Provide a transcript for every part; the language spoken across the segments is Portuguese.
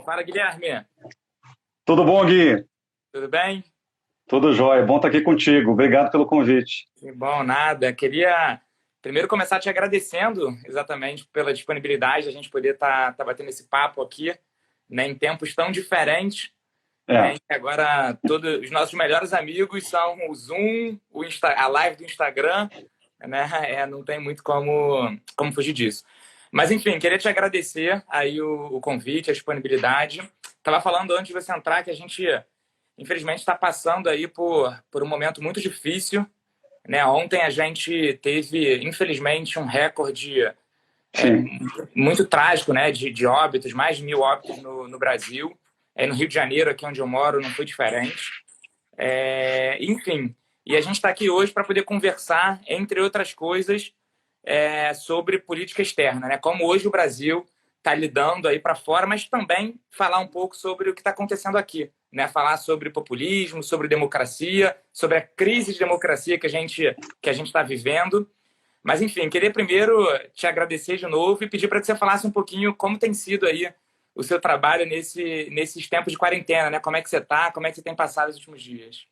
Fala, Guilherme. Tudo bom, Gui? Tudo bem? Tudo jóia. Bom estar aqui contigo. Obrigado pelo convite. Que bom, nada. Queria primeiro começar te agradecendo exatamente pela disponibilidade de a gente poder estar batendo esse papo aqui, né, em tempos tão diferentes, né? É, E agora todos os nossos melhores amigos são o Zoom, a live do Instagram, né? Não tem muito como fugir disso. Mas enfim, queria te agradecer aí o convite, a disponibilidade. Estava falando antes de você entrar que a gente infelizmente está passando aí por um momento muito difícil, né? Ontem a gente teve, infelizmente, um recorde é, sim. muito trágico, né? De óbitos, mais de 1.000 óbitos no Brasil. No Rio de Janeiro, aqui onde eu moro, não foi diferente. Enfim, e a gente está aqui hoje para poder conversar, entre outras coisas, sobre política externa, né? Como hoje o Brasil está lidando aí para fora, mas também falar um pouco sobre o que está acontecendo aqui, né? Falar sobre populismo, sobre democracia, sobre a crise de democracia que a gente está vivendo. Mas enfim, queria primeiro te agradecer de novo e pedir para que você falasse um pouquinho como tem sido aí o seu trabalho nesses tempos de quarentena, né? Como é que você está? Como é que você tem passado os últimos dias?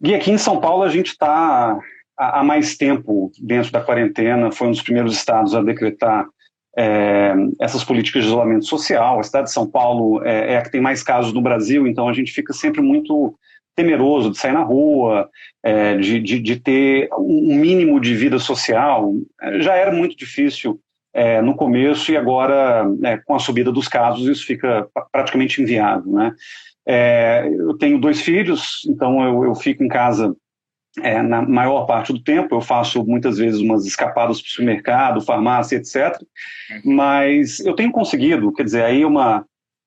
Gui, aqui em São Paulo a gente está há mais tempo dentro da quarentena. Foi um dos primeiros estados a decretar essas políticas de isolamento social. A cidade de São Paulo é a que tem mais casos no Brasil, então a gente fica sempre muito temeroso de sair na rua, de ter um mínimo de vida social. Já era muito difícil no começo e agora, com a subida dos casos, isso fica praticamente inviável, né? Eu tenho dois filhos, então eu fico em casa na maior parte do tempo. Eu faço muitas vezes umas escapadas para o supermercado, farmácia, etc. Mas eu tenho conseguido, quer dizer, aí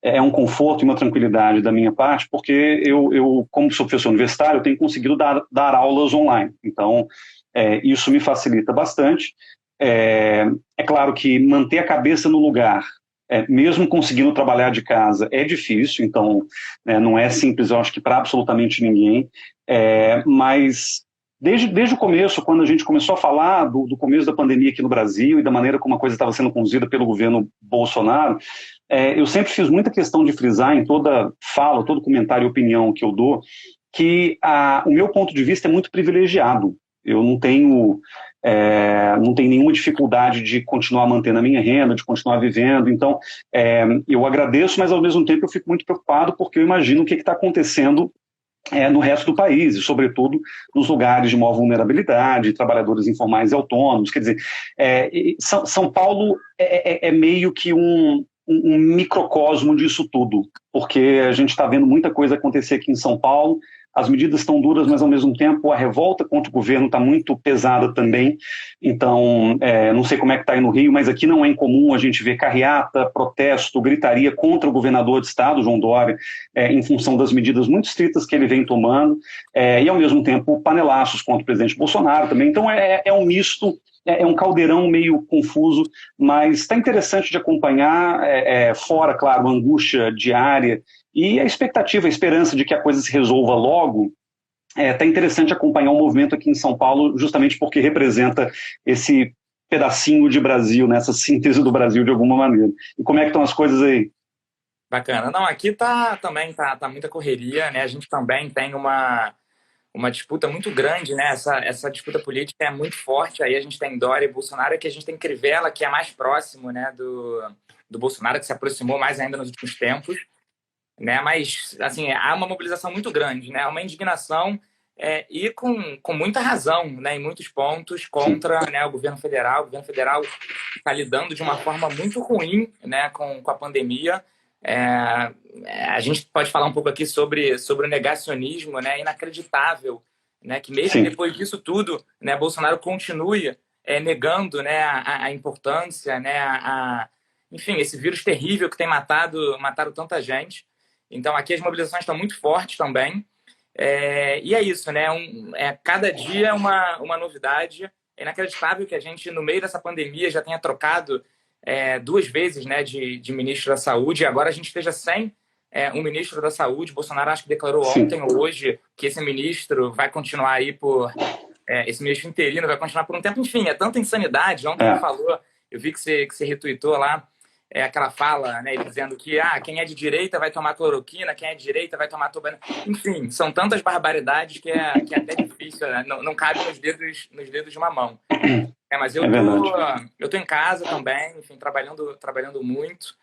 é um conforto e uma tranquilidade da minha parte, porque eu como sou professor universitário, eu tenho conseguido dar aulas online. Então, isso me facilita bastante. É claro que manter a cabeça no lugar, mesmo conseguindo trabalhar de casa, é difícil, então não é simples, eu acho que para absolutamente ninguém, mas desde o começo, quando a gente começou a falar do começo da pandemia aqui no Brasil e da maneira como a coisa estava sendo conduzida pelo governo Bolsonaro, eu sempre fiz muita questão de frisar em toda fala, todo comentário e opinião que eu dou, que o meu ponto de vista é muito privilegiado. Eu não tenho nenhuma dificuldade de continuar mantendo a minha renda, de continuar vivendo. Então, eu agradeço, mas ao mesmo tempo eu fico muito preocupado porque eu imagino o que está acontecendo no resto do país, e sobretudo nos lugares de maior vulnerabilidade, trabalhadores informais e autônomos. Quer dizer, São Paulo é meio que um microcosmo disso tudo, porque a gente está vendo muita coisa acontecer aqui em São Paulo. As medidas estão duras, mas ao mesmo tempo a revolta contra o governo está muito pesada também. Então, não sei como é que está aí no Rio, mas aqui não é incomum a gente ver carreata, protesto, gritaria contra o governador de estado, João Dória, em função das medidas muito estritas que ele vem tomando, e ao mesmo tempo panelaços contra o presidente Bolsonaro também. Então é um misto, é um caldeirão meio confuso, mas está interessante de acompanhar, fora, claro, a angústia diária e a expectativa, a esperança de que a coisa se resolva logo. Está interessante acompanhar o movimento aqui em São Paulo, justamente porque representa esse pedacinho de Brasil, né, essa síntese do Brasil de alguma maneira. E como é que estão as coisas aí? Bacana. Não, aqui também tá muita correria, né? A gente também tem uma disputa muito grande, né? Essa disputa política é muito forte. Aí a gente tem Dória e Bolsonaro, que a gente tem Crivella, que é mais próximo, né, do Bolsonaro, que se aproximou mais ainda nos últimos tempos, né? Mas, assim, há uma mobilização muito grande, né? Uma indignação e com muita razão, né? Em muitos pontos Sim, contra, né, o governo federal. O governo federal está lidando de uma forma muito ruim, né, com a pandemia. A gente pode falar um pouco aqui sobre o negacionismo, né, inacreditável, né, que mesmo sim. depois disso tudo, né, Bolsonaro continue negando, né, a importância, né, enfim, esse vírus terrível que tem matado tanta gente. Então, aqui as mobilizações estão muito fortes também. E é isso, né? Cada dia é uma novidade. É inacreditável que a gente, no meio dessa pandemia, já tenha trocado duas vezes, né, de ministro da Saúde, e agora a gente esteja sem um ministro da Saúde. Bolsonaro acho que declarou ontem Sim. ou hoje que esse ministro vai continuar aí esse ministro interino vai continuar por um tempo. Enfim, é tanta insanidade. Ontem ele É. falou, eu vi que você retweetou lá, aquela fala, né, ele dizendo que quem é de direita vai tomar cloroquina, quem é de direita vai tomar tubaína. Enfim, são tantas barbaridades que é até difícil, né? Não cabe nos dedos de uma mão. Mas eu tô em casa também, enfim, trabalhando muito.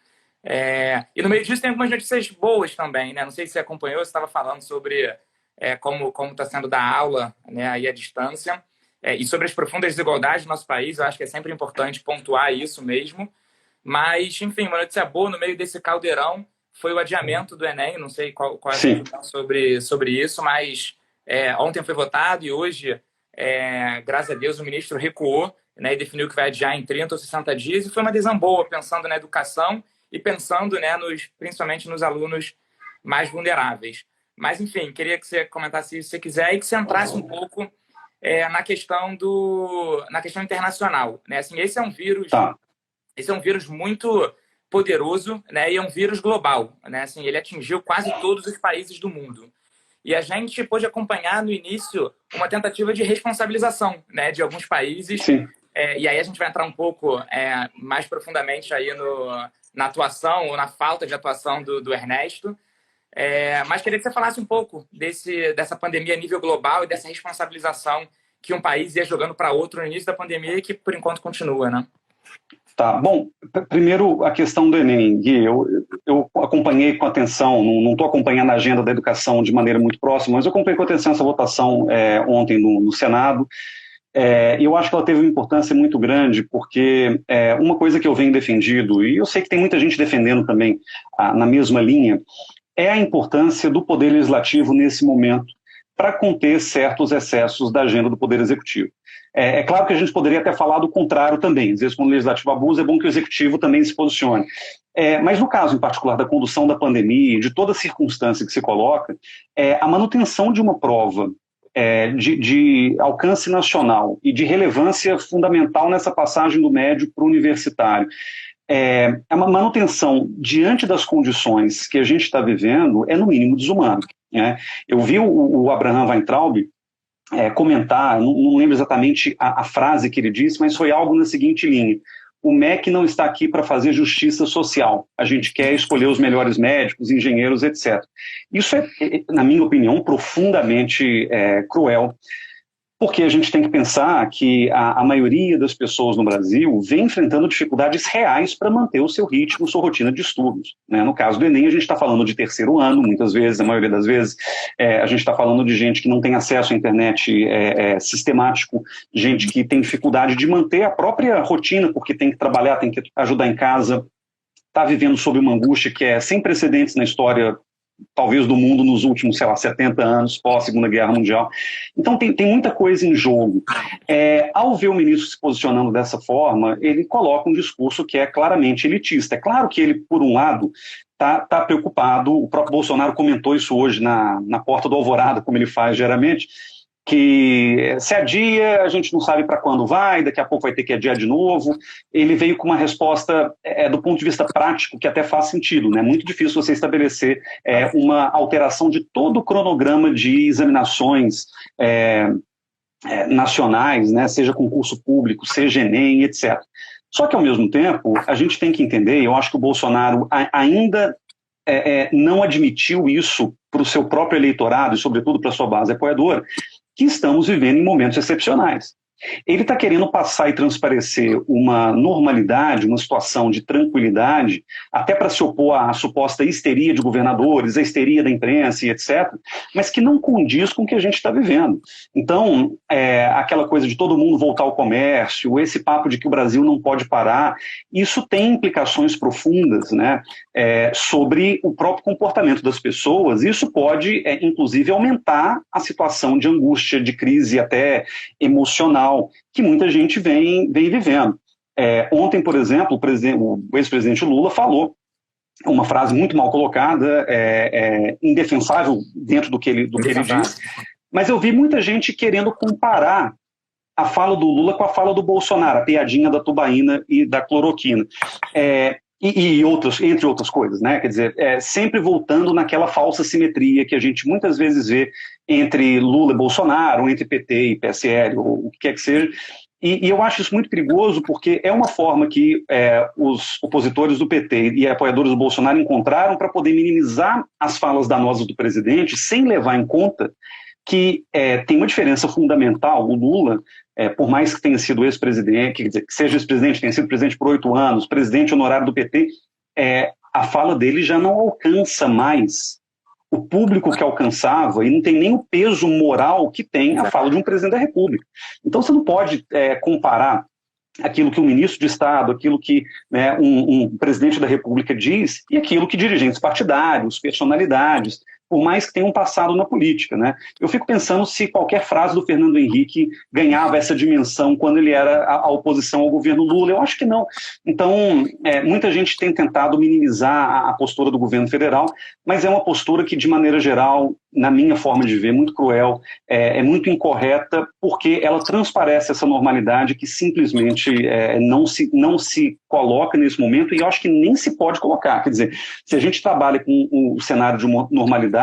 E no meio disso tem algumas notícias boas também, né? Não sei se você acompanhou, você estava falando sobre como está sendo dar aula, né, aí à distância, e sobre as profundas desigualdades do nosso país. Eu acho que é sempre importante pontuar isso mesmo. Mas, enfim, uma notícia boa no meio desse caldeirão foi o adiamento do Enem. Não sei qual é a sua opinião sobre isso, mas ontem foi votado e hoje, graças a Deus, o ministro recuou, né, e definiu que vai adiar em 30 ou 60 dias. E foi uma decisão boa, pensando na educação e pensando, né, principalmente nos alunos mais vulneráveis. Mas, enfim, queria que você comentasse isso se você quiser e que você entrasse um pouco na questão internacional, né? Assim, esse é um vírus muito poderoso, né? E é um vírus global, né? Assim, ele atingiu quase todos os países do mundo. E a gente pôde acompanhar no início uma tentativa de responsabilização, né, de alguns países. E aí a gente vai entrar um pouco mais profundamente aí na atuação ou na falta de atuação do Ernesto. Mas queria que você falasse um pouco dessa pandemia a nível global e dessa responsabilização que um país ia jogando para outro no início da pandemia e que, por enquanto, continua, né? Tá, bom, primeiro a questão do Enem, Gui, eu acompanhei com atenção, não estou acompanhando a agenda da educação de maneira muito próxima, mas eu acompanhei com atenção essa votação ontem no Senado, e eu acho que ela teve uma importância muito grande, porque uma coisa que eu venho defendido, e eu sei que tem muita gente defendendo também na mesma linha, é a importância do Poder Legislativo nesse momento para conter certos excessos da agenda do Poder Executivo. É claro que a gente poderia até falar do contrário também. Às vezes, quando o Legislativo abusa, é bom que o Executivo também se posicione. Mas no caso, em particular, da condução da pandemia, de toda circunstância que se coloca, a manutenção de uma prova de alcance nacional e de relevância fundamental nessa passagem do médio para o universitário, uma manutenção diante das condições que a gente está vivendo no mínimo desumano, né? Eu vi o Abraham Weintraub comentar, não lembro exatamente a frase que ele disse, mas foi algo na seguinte linha: o MEC não está aqui para fazer justiça social, a gente quer escolher os melhores médicos, engenheiros, etc. Isso na minha opinião, profundamente cruel, porque a gente tem que pensar que a maioria das pessoas no Brasil vem enfrentando dificuldades reais para manter o seu ritmo, sua rotina de estudos, né? No caso do Enem, a gente está falando de terceiro ano, muitas vezes, a maioria das vezes, a gente está falando de gente que não tem acesso à internet sistemático, gente que tem dificuldade de manter a própria rotina, porque tem que trabalhar, tem que ajudar em casa, está vivendo sob uma angústia que é sem precedentes na história, talvez, do mundo nos últimos, 70 anos, pós-Segunda Guerra Mundial. Então tem muita coisa em jogo. Ao ver o ministro se posicionando dessa forma, ele coloca um discurso que é claramente elitista. É claro que ele, por um lado, está preocupado, o próprio Bolsonaro comentou isso hoje na porta do Alvorada, como ele faz geralmente, que se adia, a gente não sabe para quando vai, daqui a pouco vai ter que adiar de novo. Ele veio com uma resposta do ponto de vista prático que até faz sentido, né? Muito difícil você estabelecer uma alteração de todo o cronograma de examinações nacionais, né? Seja concurso público, seja Enem, etc. Só que, ao mesmo tempo, a gente tem que entender, eu acho que o Bolsonaro ainda não admitiu isso para o seu próprio eleitorado e, sobretudo, para a sua base apoiadora, que estamos vivendo em momentos excepcionais. Ele está querendo passar e transparecer uma normalidade, uma situação de tranquilidade, até para se opor à suposta histeria de governadores, a histeria da imprensa e etc., mas que não condiz com o que a gente está vivendo. Então, aquela coisa de todo mundo voltar ao comércio, esse papo de que o Brasil não pode parar, isso tem implicações profundas, né, sobre o próprio comportamento das pessoas. Isso pode, inclusive, aumentar a situação de angústia, de crise até emocional, que muita gente vem vivendo. Ontem, por exemplo, o ex-presidente Lula falou uma frase muito mal colocada, indefensável dentro do que ele disse, mas eu vi muita gente querendo comparar a fala do Lula com a fala do Bolsonaro, a piadinha da tubaína e da cloroquina. E outros, entre outras coisas, né? Quer dizer, sempre voltando naquela falsa simetria que a gente muitas vezes vê entre Lula e Bolsonaro, entre PT e PSL, ou o que quer que seja, E eu acho isso muito perigoso porque é uma forma que os opositores do PT e apoiadores do Bolsonaro encontraram para poder minimizar as falas danosas do presidente sem levar em conta que tem uma diferença fundamental. O Lula, por mais que tenha sido ex-presidente, quer dizer, que seja ex-presidente, tenha sido presidente por 8 anos, presidente honorário do PT, a fala dele já não alcança mais o público que alcançava e não tem nem o peso moral que tem a fala de um presidente da República. Então você não pode comparar aquilo que um ministro de Estado, aquilo que um presidente da República diz e aquilo que dirigentes partidários, personalidades, por mais que tenham passado na política, né? Eu fico pensando se qualquer frase do Fernando Henrique ganhava essa dimensão quando ele era a oposição ao governo Lula. Eu acho que não. Então, muita gente tem tentado minimizar a postura do governo federal, mas é uma postura que, de maneira geral, na minha forma de ver, muito cruel, é muito incorreta, porque ela transparece essa normalidade que simplesmente não se coloca nesse momento, e eu acho que nem se pode colocar. Quer dizer, se a gente trabalha com o cenário de uma normalidade,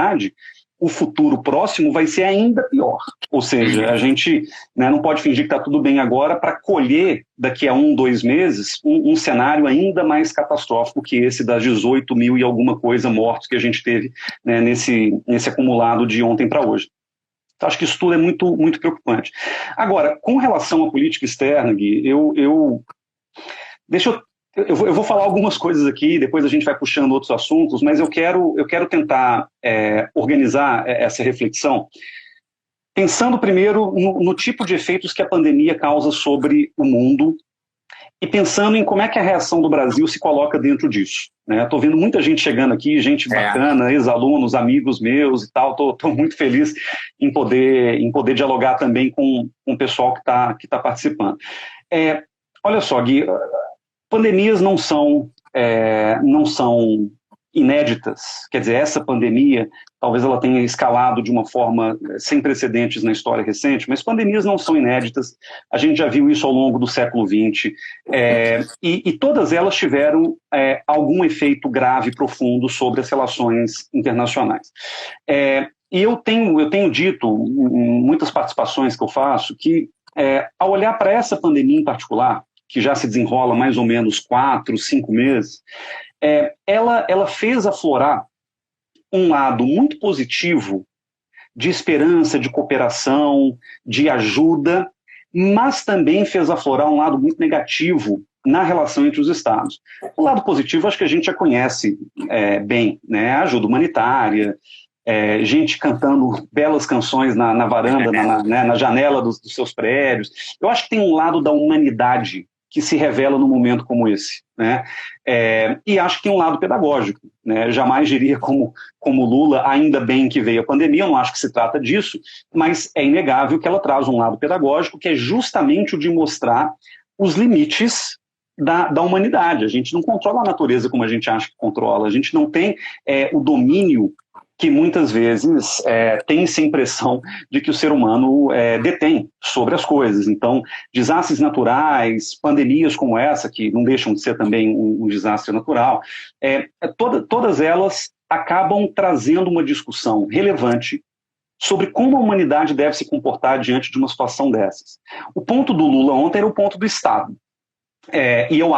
o futuro próximo vai ser ainda pior. Ou seja, a gente não pode fingir que está tudo bem agora para colher daqui a 2 meses um cenário ainda mais catastrófico que esse das 18 mil e alguma coisa mortos que a gente teve nesse acumulado de ontem para hoje. Então, acho que isso tudo é muito, muito preocupante. Agora, com relação à política externa, Gui, eu vou falar algumas coisas aqui, depois a gente vai puxando outros assuntos, mas eu quero tentar organizar essa reflexão, pensando primeiro no tipo de efeitos que a pandemia causa sobre o mundo e pensando em como é que a reação do Brasil se coloca dentro disso. Estou vendo muita gente chegando aqui, gente bacana, ex-alunos, amigos meus e tal, estou muito feliz em poder dialogar também com o pessoal que tá participando. Olha só, Gui, pandemias não são inéditas, quer dizer, essa pandemia talvez ela tenha escalado de uma forma sem precedentes na história recente, mas pandemias não são inéditas, a gente já viu isso ao longo do século XX, e todas elas tiveram algum efeito grave, profundo sobre as relações internacionais. E eu tenho dito, em muitas participações que eu faço, que ao olhar para essa pandemia em particular, que já se desenrola mais ou menos 4, 5 meses, ela fez aflorar um lado muito positivo de esperança, de cooperação, de ajuda, mas também fez aflorar um lado muito negativo na relação entre os Estados. O lado positivo acho que a gente já conhece bem, né? A ajuda humanitária, gente cantando belas canções na varanda, na janela dos seus prédios. Eu acho que tem um lado da humanidade que se revela num momento como esse, né? E acho que tem um lado pedagógico, né? Jamais diria como Lula, ainda bem que veio a pandemia, eu não acho que se trata disso, mas é inegável que ela traz um lado pedagógico que é justamente o de mostrar os limites da humanidade. A gente não controla a natureza como a gente acha que controla, a gente não tem o domínio que muitas vezes tem essa impressão de que o ser humano detém sobre as coisas. Então, desastres naturais, pandemias como essa, que não deixam de ser também um desastre natural, todas elas acabam trazendo uma discussão relevante sobre como a humanidade deve se comportar diante de uma situação dessas. O ponto do Lula ontem era o ponto do Estado. E eu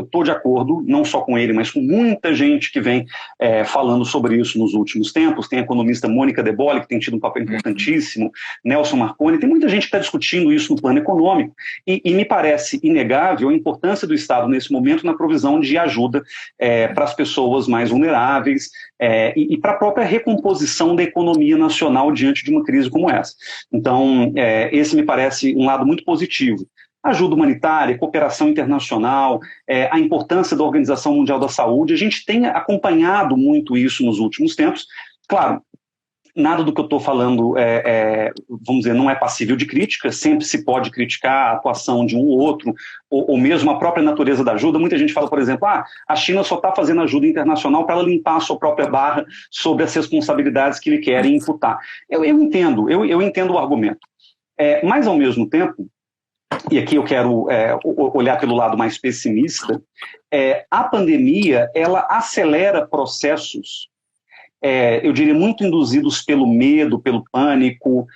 estou de acordo, não só com ele, mas com muita gente que vem falando sobre isso nos últimos tempos. Tem a economista Mônica De Bolle, que tem tido um papel importantíssimo, Nelson Marconi, tem muita gente que está discutindo isso no plano econômico, e me parece inegável a importância do Estado nesse momento na provisão de ajuda para as pessoas mais vulneráveis e para a própria recomposição da economia nacional diante de uma crise como essa. Então, esse me parece um lado muito positivo. Ajuda humanitária, cooperação internacional, a importância da Organização Mundial da Saúde. A gente tem acompanhado muito isso nos últimos tempos. Claro, nada do que eu estou falando, vamos dizer, não é passível de crítica, sempre se pode criticar a atuação de um ou outro, ou mesmo a própria natureza da ajuda. Muita gente fala, por exemplo, a China só está fazendo ajuda internacional para ela limpar a sua própria barra sobre as responsabilidades que lhe querem imputar. Eu entendo o argumento. Mas, ao mesmo tempo, e aqui eu quero olhar pelo lado mais pessimista, a pandemia ela acelera processos eu diria, muito induzidos pelo medo, pelo pânico,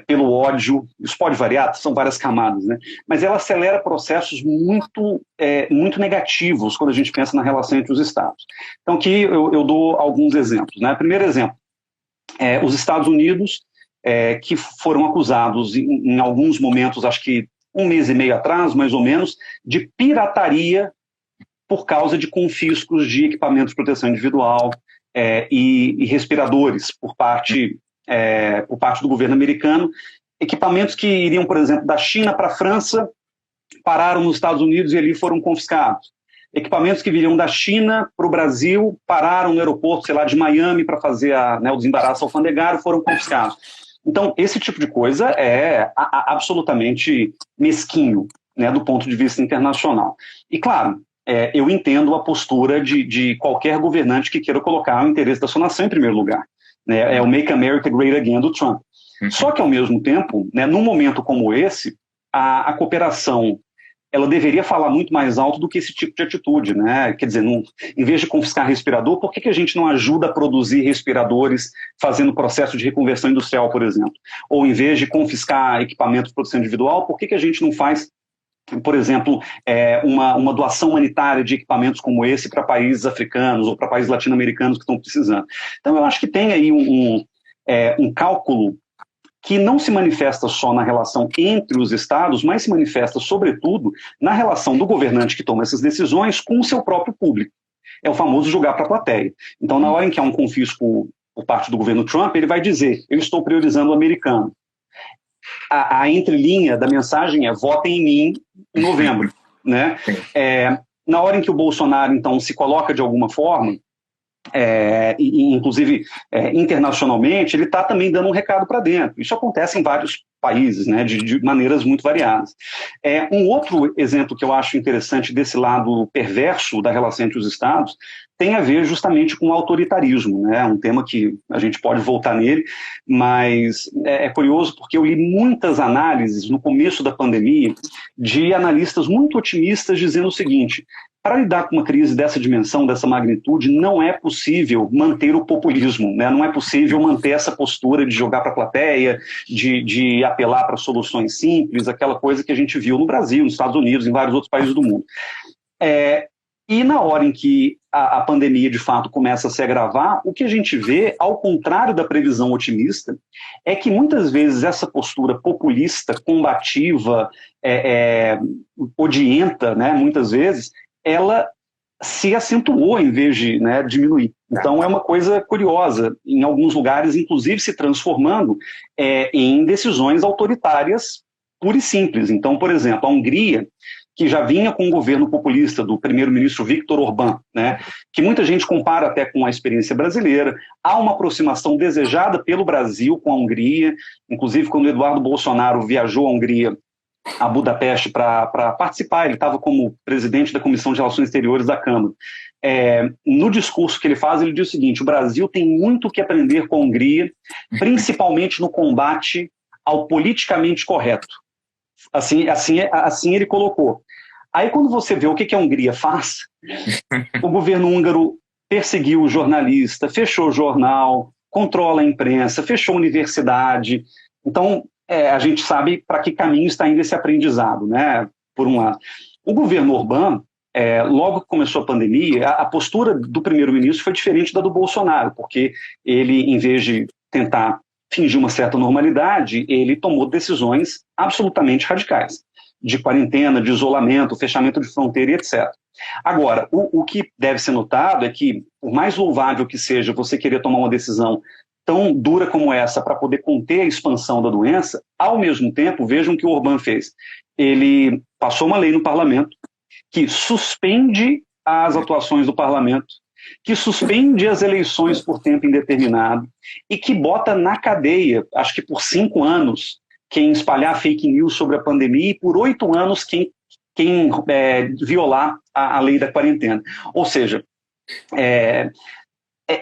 pelo ódio. Isso pode variar, são várias camadas, né? Mas ela acelera processos muito negativos quando a gente pensa na relação entre os Estados. Então, aqui eu dou alguns exemplos, né? Primeiro exemplo, os Estados Unidos, que foram acusados em alguns momentos, acho que 1 mês e meio atrás, mais ou menos, de pirataria por causa de confiscos de equipamentos de proteção individual e respiradores por parte do governo americano. Equipamentos que iriam, por exemplo, da China para a França, pararam nos Estados Unidos e ali foram confiscados. Equipamentos que viriam da China para o Brasil, pararam no aeroporto, sei lá, de Miami para fazer o desembaraço alfandegário, foram confiscados. Então, esse tipo de coisa é absolutamente mesquinho, né, do ponto de vista internacional. E, claro, eu entendo a postura de qualquer governante que queira colocar o interesse da sua nação em primeiro lugar. Né, é o Make America Great Again do Trump. Só que, ao mesmo tempo, né, num momento como esse, a cooperação ela deveria falar muito mais alto do que esse tipo de atitude, né? Quer dizer, em vez de confiscar respirador, por que a gente não ajuda a produzir respiradores fazendo processo de reconversão industrial, por exemplo? Ou em vez de confiscar equipamento de proteção individual, por que a gente não faz, por exemplo, uma doação humanitária de equipamentos como esse para países africanos ou para países latino-americanos que estão precisando? Então, eu acho que tem aí um cálculo que não se manifesta só na relação entre os estados, mas se manifesta, sobretudo, na relação do governante que toma essas decisões com o seu próprio público. É o famoso jogar para a plateia. Então, na hora em que há um confisco por parte do governo Trump, ele vai dizer, eu estou priorizando o americano. A entrelinha da mensagem é, votem em mim em novembro. Né? Na hora em que o Bolsonaro, então, se coloca de alguma forma, inclusive internacionalmente, ele está também dando um recado para dentro. Isso acontece em vários países, né, de maneiras muito variadas. Um outro exemplo que eu acho interessante desse lado perverso da relação entre os estados tem a ver justamente com o autoritarismo, né, um tema que a gente pode voltar nele, mas é curioso porque eu li muitas análises no começo da pandemia de analistas muito otimistas dizendo o seguinte: para lidar com uma crise dessa dimensão, dessa magnitude, não é possível manter o populismo, né? Não é possível manter essa postura de jogar para a plateia, de apelar para soluções simples, aquela coisa que a gente viu no Brasil, nos Estados Unidos, em vários outros países do mundo. E na hora em que a pandemia, de fato, começa a se agravar, o que a gente vê, ao contrário da previsão otimista, é que muitas vezes essa postura populista, combativa, odienta, né, muitas vezes, ela se acentuou em vez de, né, diminuir. Então é uma coisa curiosa, em alguns lugares, inclusive se transformando em decisões autoritárias pura e simples. Então, por exemplo, a Hungria, que já vinha com um governo populista do primeiro-ministro Viktor Orbán, né, que muita gente compara até com a experiência brasileira, há uma aproximação desejada pelo Brasil com a Hungria, inclusive quando Eduardo Bolsonaro viajou à Hungria, a Budapeste, para participar, ele estava como presidente da Comissão de Relações Exteriores da Câmara. No discurso que ele faz, ele diz o seguinte: o Brasil tem muito que aprender com a Hungria, principalmente no combate ao politicamente correto. Assim ele colocou. Aí quando você vê o que a Hungria faz, o governo húngaro perseguiu o jornalista, fechou o jornal, controla a imprensa, fechou a universidade. Então, a gente sabe para que caminho está indo esse aprendizado, né? Por um lado. O governo Orbán, logo que começou a pandemia, a postura do primeiro-ministro foi diferente da do Bolsonaro, porque ele, em vez de tentar fingir uma certa normalidade, ele tomou decisões absolutamente radicais, de quarentena, de isolamento, fechamento de fronteira e etc. Agora, o que deve ser notado é que, por mais louvável que seja você querer tomar uma decisão tão dura como essa para poder conter a expansão da doença, ao mesmo tempo, vejam o que o Orbán fez. Ele passou uma lei no parlamento que suspende as atuações do parlamento, que suspende as eleições por tempo indeterminado e que bota na cadeia, acho que por 5 anos, quem espalhar fake news sobre a pandemia e por 8 anos quem violar a lei da quarentena. Ou seja,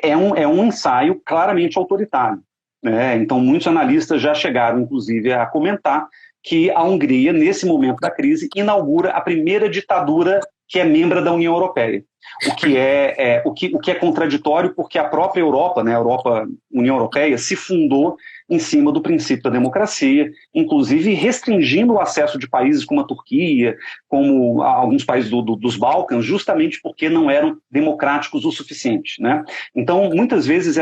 é um ensaio claramente autoritário, né? Então, muitos analistas já chegaram, inclusive, a comentar que a Hungria, nesse momento da crise, inaugura a primeira ditadura que é membro da União Europeia. O que é contraditório, porque a própria Europa, né, União Europeia, se fundou em cima do princípio da democracia, inclusive restringindo o acesso de países como a Turquia, como alguns países dos Balcãs, justamente porque não eram democráticos o suficiente, né? Então, muitas vezes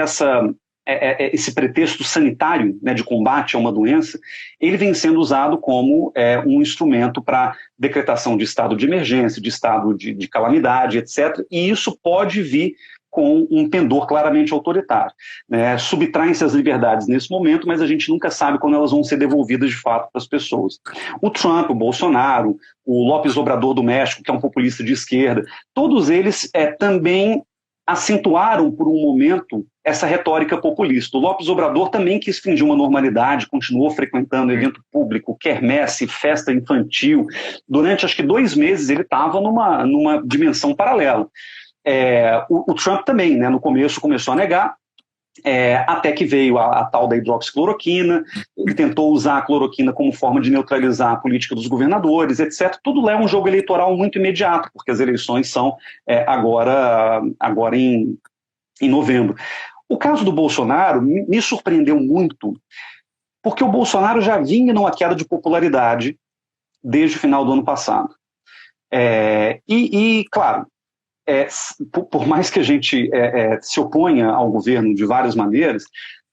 esse pretexto sanitário, né, de combate a uma doença, ele vem sendo usado como um instrumento para decretação de estado de emergência, de estado de calamidade, etc. E isso pode vir com um pendor claramente autoritário, né? Subtraem-se as liberdades nesse momento, mas a gente nunca sabe quando elas vão ser devolvidas de fato para as pessoas. O Trump, o Bolsonaro, o López Obrador do México, que é um populista de esquerda, todos eles também acentuaram por um momento essa retórica populista. O López Obrador também quis fingir uma normalidade, continuou frequentando evento público, quermesse, festa infantil. Durante acho que 2 meses ele estava numa dimensão paralela. O Trump também, né, no começo começou a negar, até que veio a tal da hidroxicloroquina. Ele tentou usar a cloroquina como forma de neutralizar a política dos governadores, etc. Tudo é um jogo eleitoral muito imediato, porque as eleições são agora em novembro. O caso do Bolsonaro me surpreendeu muito, porque o Bolsonaro já vinha numa queda de popularidade desde o final do ano passado. Claro, por mais que a gente se oponha ao governo de várias maneiras,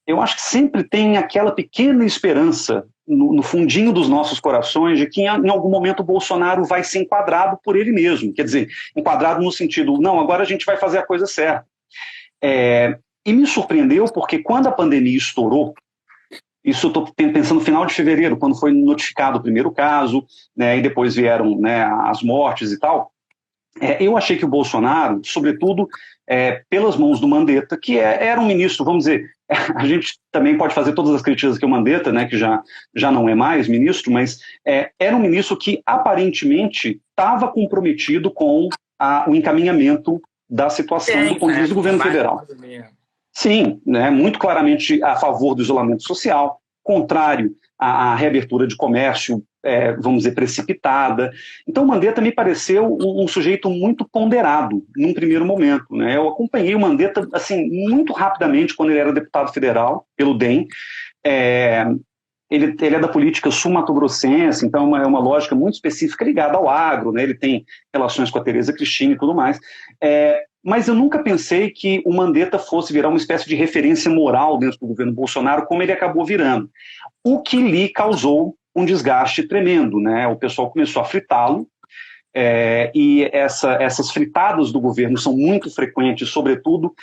eu acho que sempre tem aquela pequena esperança no fundinho dos nossos corações de que em algum momento o Bolsonaro vai ser enquadrado por ele mesmo, quer dizer, enquadrado no sentido, não, agora a gente vai fazer a coisa certa. E me surpreendeu porque quando a pandemia estourou, isso eu estou pensando no final de fevereiro, quando foi notificado o primeiro caso, né, e depois vieram, né, as mortes e tal, eu achei que o Bolsonaro, sobretudo pelas mãos do Mandetta, que era um ministro, vamos dizer, a gente também pode fazer todas as críticas que o Mandetta, né, que já não é mais ministro, mas era um ministro que aparentemente estava comprometido com o encaminhamento da situação do ponto de vista do governo federal. Sim, né, muito claramente a favor do isolamento social, contrário à reabertura de comércio, vamos dizer, precipitada. Então, o Mandetta me pareceu um sujeito muito ponderado num primeiro momento, né? Eu acompanhei o Mandetta assim, muito rapidamente quando ele era deputado federal, pelo DEM. Ele é da política sul-mato-grossense, então é uma lógica muito específica ligada ao agro, né? Ele tem relações com a Tereza Cristina e tudo mais. Mas eu nunca pensei que o Mandetta fosse virar uma espécie de referência moral dentro do governo Bolsonaro, como ele acabou virando. O que lhe causou um desgaste tremendo, né? O pessoal começou a fritá-lo, e essas fritadas do governo são muito frequentes, sobretudo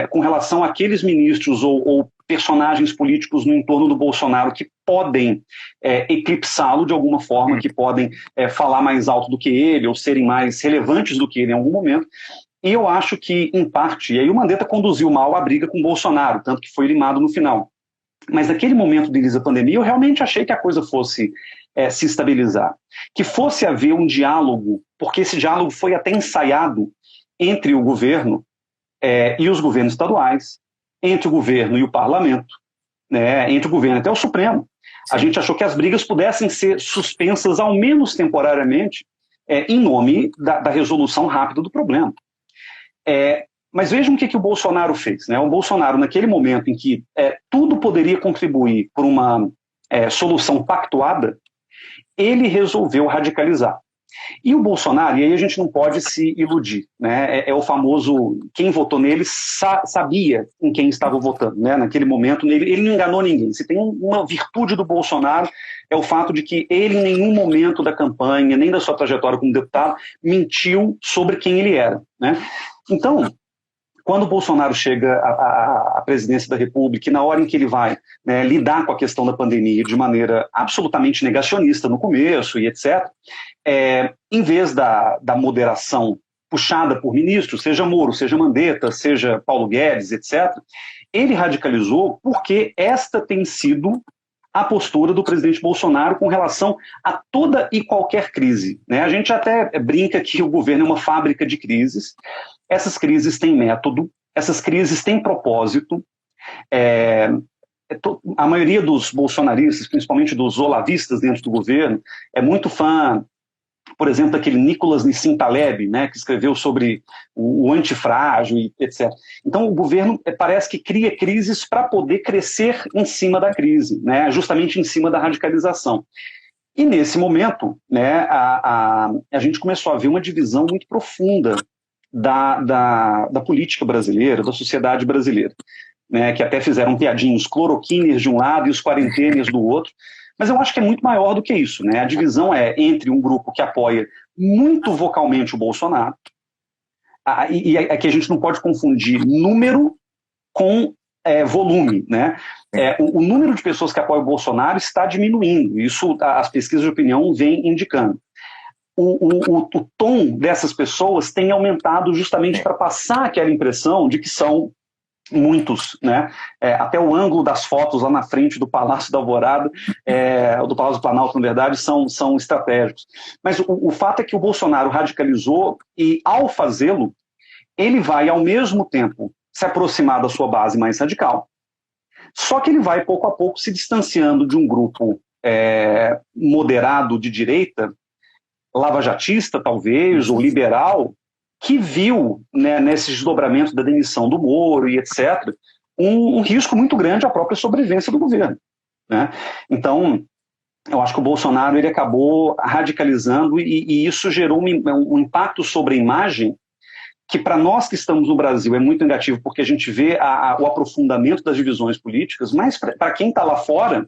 com relação àqueles ministros ou personagens políticos no entorno do Bolsonaro que podem eclipsá-lo de alguma forma, que podem falar mais alto do que ele ou serem mais relevantes do que ele em algum momento. E eu acho que, em parte, e aí o Mandetta conduziu mal a briga com o Bolsonaro, tanto que foi limado no final. Mas naquele momento do início da pandemia, eu realmente achei que a coisa fosse se estabilizar. Que fosse haver um diálogo, porque esse diálogo foi até ensaiado entre o governo e os governos estaduais, entre o governo e o parlamento, né, entre o governo até o Supremo. Sim. A gente achou que as brigas pudessem ser suspensas, ao menos temporariamente, em nome da resolução rápida do problema. Mas vejam o que o Bolsonaro fez, né? O Bolsonaro, naquele momento em que tudo poderia contribuir por uma solução pactuada, ele resolveu radicalizar. E o Bolsonaro, e aí a gente não pode se iludir, né? É o famoso, quem votou nele sabia em quem estava votando, né? Naquele momento, ele não enganou ninguém. Se tem uma virtude do Bolsonaro, é o fato de que ele, em nenhum momento da campanha, nem da sua trajetória como deputado, mentiu sobre quem ele era, né? Então, quando o Bolsonaro chega à presidência da República, e na hora em que ele vai, né, lidar com a questão da pandemia de maneira absolutamente negacionista no começo e etc., em vez da moderação puxada por ministros, seja Moro, seja Mandetta, seja Paulo Guedes, etc., ele radicalizou porque esta tem sido a postura do presidente Bolsonaro com relação a toda e qualquer crise, né? A gente até brinca que o governo é uma fábrica de crises. Essas crises têm método, essas crises têm propósito. A maioria dos bolsonaristas, principalmente dos olavistas dentro do governo, é muito fã por exemplo, aquele Nicolas Nissim Taleb, né, que escreveu sobre o antifrágil, e etc. Então, o governo parece que cria crises para poder crescer em cima da crise, né, justamente em cima da radicalização. E, nesse momento, né, a gente começou a ver uma divisão muito profunda da política brasileira, da sociedade brasileira, né, que até fizeram piadinhos, os cloroquiners de um lado e os quarenteners do outro, mas eu acho que é muito maior do que isso, né? A divisão é entre um grupo que apoia muito vocalmente o Bolsonaro, e aqui a gente não pode confundir número com volume, né? O número de pessoas que apoiam o Bolsonaro está diminuindo, isso as pesquisas de opinião vêm indicando. O tom dessas pessoas tem aumentado justamente para passar aquela impressão de que são muitos, né? Até o ângulo das fotos lá na frente do Palácio da Alvorada, do Palácio do Planalto, na verdade, são estratégicos. Mas o fato é que o Bolsonaro radicalizou e, ao fazê-lo, ele vai, ao mesmo tempo, se aproximar da sua base mais radical, só que ele vai, pouco a pouco, se distanciando de um grupo moderado de direita, lavajatista, talvez, ou liberal, que viu, né, nesse desdobramento da demissão do Moro e etc., um risco muito grande à própria sobrevivência do governo, né? Então, eu acho que o Bolsonaro ele acabou radicalizando e isso gerou um impacto sobre a imagem que, para nós que estamos no Brasil, é muito negativo, porque a gente vê o aprofundamento das divisões políticas, mas para quem está lá fora,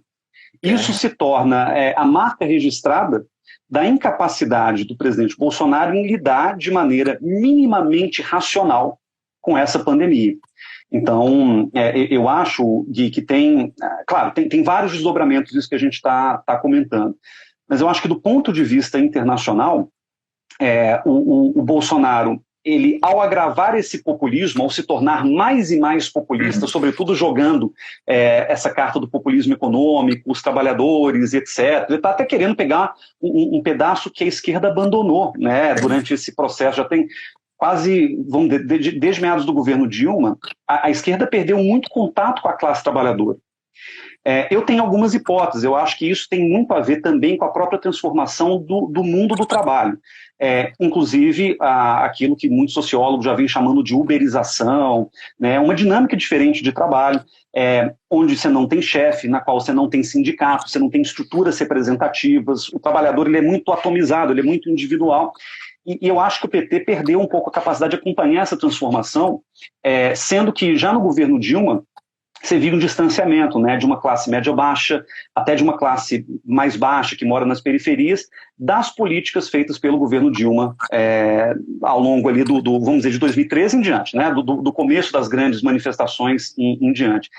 isso se torna a marca registrada da incapacidade do presidente Bolsonaro em lidar de maneira minimamente racional com essa pandemia. Então, eu acho, Gui, que tem... Claro, tem vários desdobramentos disso que a gente está comentando, mas eu acho que do ponto de vista internacional, o Bolsonaro, ele, ao agravar esse populismo, ao se tornar mais e mais populista, sobretudo jogando essa carta do populismo econômico, os trabalhadores, etc., ele está até querendo pegar um pedaço que a esquerda abandonou, né, durante esse processo. Já tem quase, desde meados do governo Dilma, a esquerda perdeu muito contato com a classe trabalhadora. Eu tenho algumas hipóteses, eu acho que isso tem muito a ver também com a própria transformação do mundo do trabalho. Inclusive aquilo que muitos sociólogos já vêm chamando de uberização, né, uma dinâmica diferente de trabalho, onde você não tem chefe, na qual você não tem sindicato, você não tem estruturas representativas, o trabalhador ele é muito atomizado, ele é muito individual, e eu acho que o PT perdeu um pouco a capacidade de acompanhar essa transformação, sendo que já no governo Dilma, você viu um distanciamento, né, de uma classe média-baixa, até de uma classe mais baixa, que mora nas periferias, das políticas feitas pelo governo Dilma ao longo ali vamos dizer, de 2013 em diante, né, do começo das grandes manifestações em diante.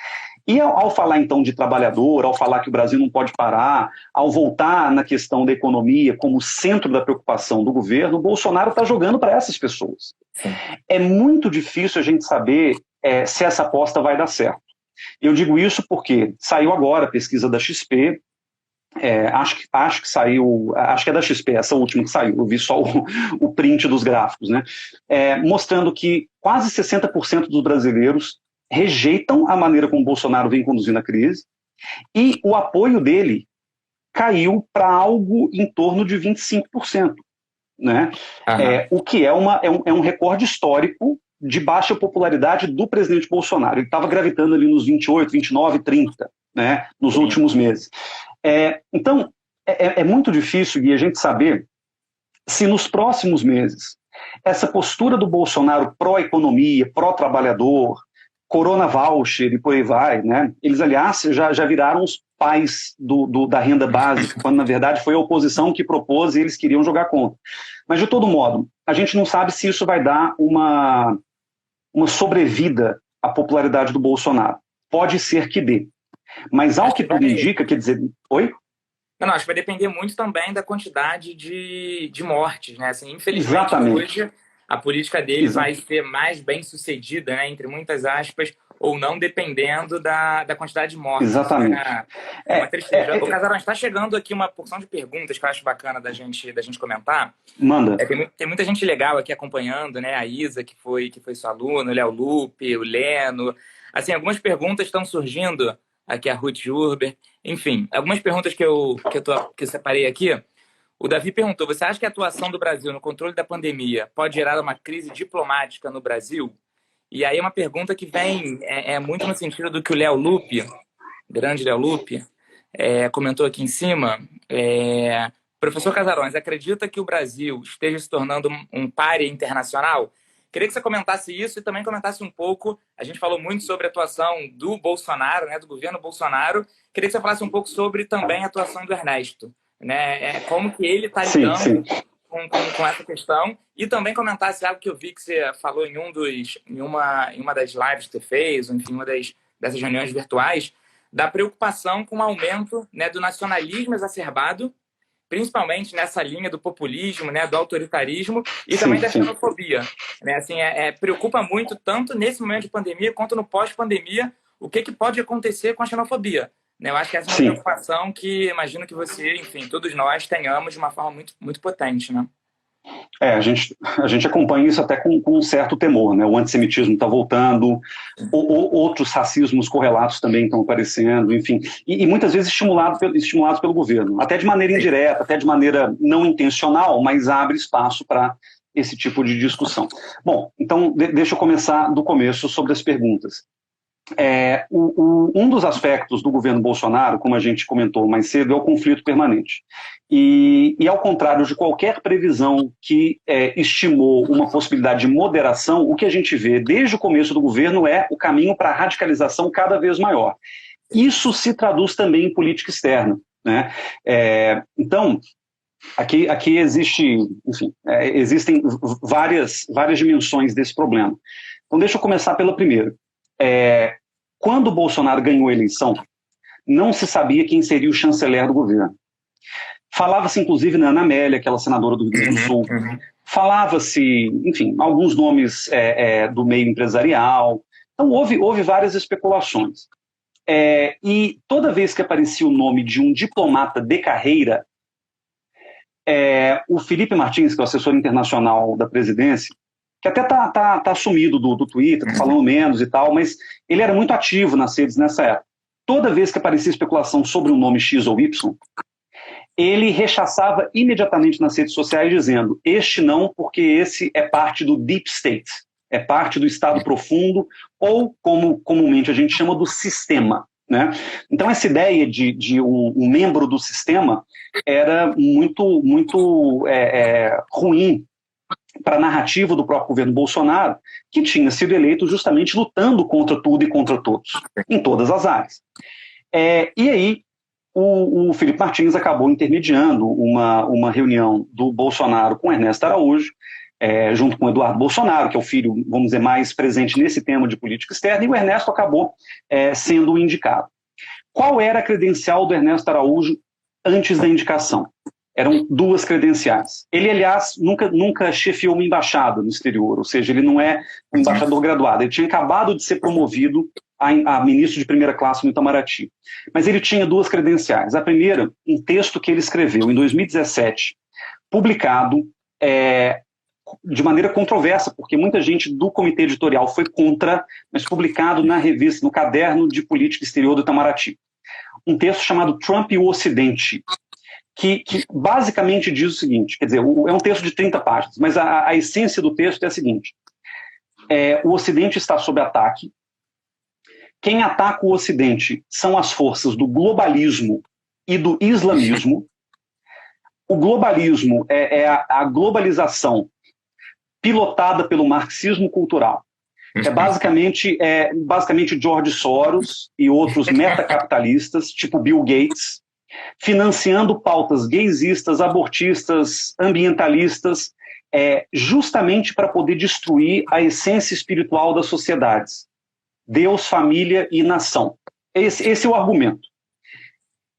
E ao falar, então, de trabalhador, ao falar que o Brasil não pode parar, ao voltar na questão da economia como centro da preocupação do governo, o Bolsonaro está jogando para essas pessoas. Sim. É muito difícil a gente saber se essa aposta vai dar certo. Eu digo isso porque saiu agora a pesquisa da XP, acho que saiu, acho que é da XP, essa última que saiu, eu vi só o print dos gráficos, né? Mostrando que quase 60% dos brasileiros rejeitam a maneira como o Bolsonaro vem conduzindo a crise, e o apoio dele caiu para algo em torno de 25%, né? O que é um recorde histórico de baixa popularidade do presidente Bolsonaro. Ele estava gravitando ali nos 28, 29, 30, né, nos últimos meses. Então, é muito difícil, Gui, a gente saber se nos próximos meses essa postura do Bolsonaro pró-economia, pró-trabalhador, corona voucher e por aí vai, né? Eles, aliás, já viraram os pais da renda básica, quando, na verdade, foi a oposição que propôs e eles queriam jogar contra. Mas, de todo modo, a gente não sabe se isso vai dar uma sobrevida à popularidade do Bolsonaro. Pode ser que dê. Mas, ao que tudo indica, quer dizer... Oi? Não, acho que vai depender muito também da quantidade de mortes, né? Assim, infelizmente, exatamente, hoje a política dele vai ser mais bem sucedida, né? Entre muitas aspas, ou não, dependendo da quantidade de mortes. Exatamente. É uma tristeza. O Casarão, está chegando aqui uma porção de perguntas que eu acho bacana da gente comentar. Manda. Tem muita gente legal aqui acompanhando, né? A Isa, que foi sua aluna, o Léo Lupe, o Leno. Assim, algumas perguntas estão surgindo. Aqui a Ruth Urber. Enfim, algumas perguntas que eu separei aqui. O Davi perguntou, você acha que a atuação do Brasil no controle da pandemia pode gerar uma crise diplomática no Brasil? E aí é uma pergunta que vem muito no sentido do que o Léo Lupe, grande Léo Lupe, comentou aqui em cima. Professor Casarões, acredita que o Brasil esteja se tornando um pária internacional? Queria que você comentasse isso e também comentasse um pouco, a gente falou muito sobre a atuação do Bolsonaro, né, do governo Bolsonaro, queria que você falasse um pouco sobre também a atuação do Ernesto, né, como que ele está lidando com essa questão, e também comentasse algo que eu vi que você falou em uma das lives que você fez, enfim, dessas reuniões virtuais, da preocupação com o aumento, né, do nacionalismo exacerbado, principalmente nessa linha do populismo, né, do autoritarismo e também da xenofobia. Né? Assim, preocupa muito, tanto nesse momento de pandemia quanto no pós-pandemia, o que pode acontecer com a xenofobia. Né? Eu acho que essa é uma preocupação que imagino que você, enfim, todos nós tenhamos de uma forma muito, muito potente, né? A gente acompanha isso até com um certo temor, né? O antissemitismo está voltando, outros racismos correlatos também estão aparecendo, enfim, e muitas vezes estimulados pelo governo, até de maneira indireta, até de maneira não intencional, mas abre espaço para esse tipo de discussão. Bom, então deixa eu começar do começo sobre as perguntas. Um dos aspectos do governo Bolsonaro, como a gente comentou mais cedo, é o conflito permanente. E ao contrário de qualquer previsão que estimou uma possibilidade de moderação, o que a gente vê desde o começo do governo é o caminho para a radicalização cada vez maior. Isso se traduz também em política externa, né? Então, aqui existem várias dimensões desse problema. Então, deixa eu começar pela primeira. Quando o Bolsonaro ganhou a eleição, não se sabia quem seria o chanceler do governo. Falava-se, inclusive, na Ana Amélia, aquela senadora do Rio Grande do Sul. Falava-se, enfim, alguns nomes do meio empresarial. Então, houve várias especulações. E toda vez que aparecia o nome de um diplomata de carreira, o Felipe Martins, que é o assessor internacional da presidência, que até tá sumido do Twitter, tá falando menos e tal, mas ele era muito ativo nas redes nessa época. Toda vez que aparecia especulação sobre um nome X ou Y, ele rechaçava imediatamente nas redes sociais dizendo, este não, porque esse é parte do Deep State, é parte do Estado profundo, ou como comumente a gente chama do sistema. Né? Então essa ideia de um membro do sistema era muito, muito ruim para a narrativa do próprio governo Bolsonaro, que tinha sido eleito justamente lutando contra tudo e contra todos, em todas as áreas. E aí, o Felipe Martins acabou intermediando uma reunião do Bolsonaro com Ernesto Araújo, junto com Eduardo Bolsonaro, que é o filho, vamos dizer, mais presente nesse tema de política externa, e o Ernesto acabou sendo o indicado. Qual era a credencial do Ernesto Araújo antes da indicação? Eram 2 credenciais. Ele, aliás, nunca chefiou uma embaixada no exterior, ou seja, ele não é um embaixador graduado. Ele tinha acabado de ser promovido a ministro de primeira classe no Itamaraty. Mas ele tinha 2 credenciais. A primeira, um texto que ele escreveu em 2017, publicado de maneira controversa, porque muita gente do comitê editorial foi contra, mas publicado na revista, no caderno de política exterior do Itamaraty. Um texto chamado Trump e o Ocidente, que basicamente diz o seguinte, quer dizer, é um texto de 30 páginas, mas a essência do texto é a seguinte, o Ocidente está sob ataque, quem ataca o Ocidente são as forças do globalismo e do islamismo, o globalismo é a globalização pilotada pelo marxismo cultural, basicamente George Soros e outros metacapitalistas, tipo Bill Gates, financiando pautas gaysistas, abortistas, ambientalistas, justamente para poder destruir a essência espiritual das sociedades. Deus, família e nação. Esse é o argumento.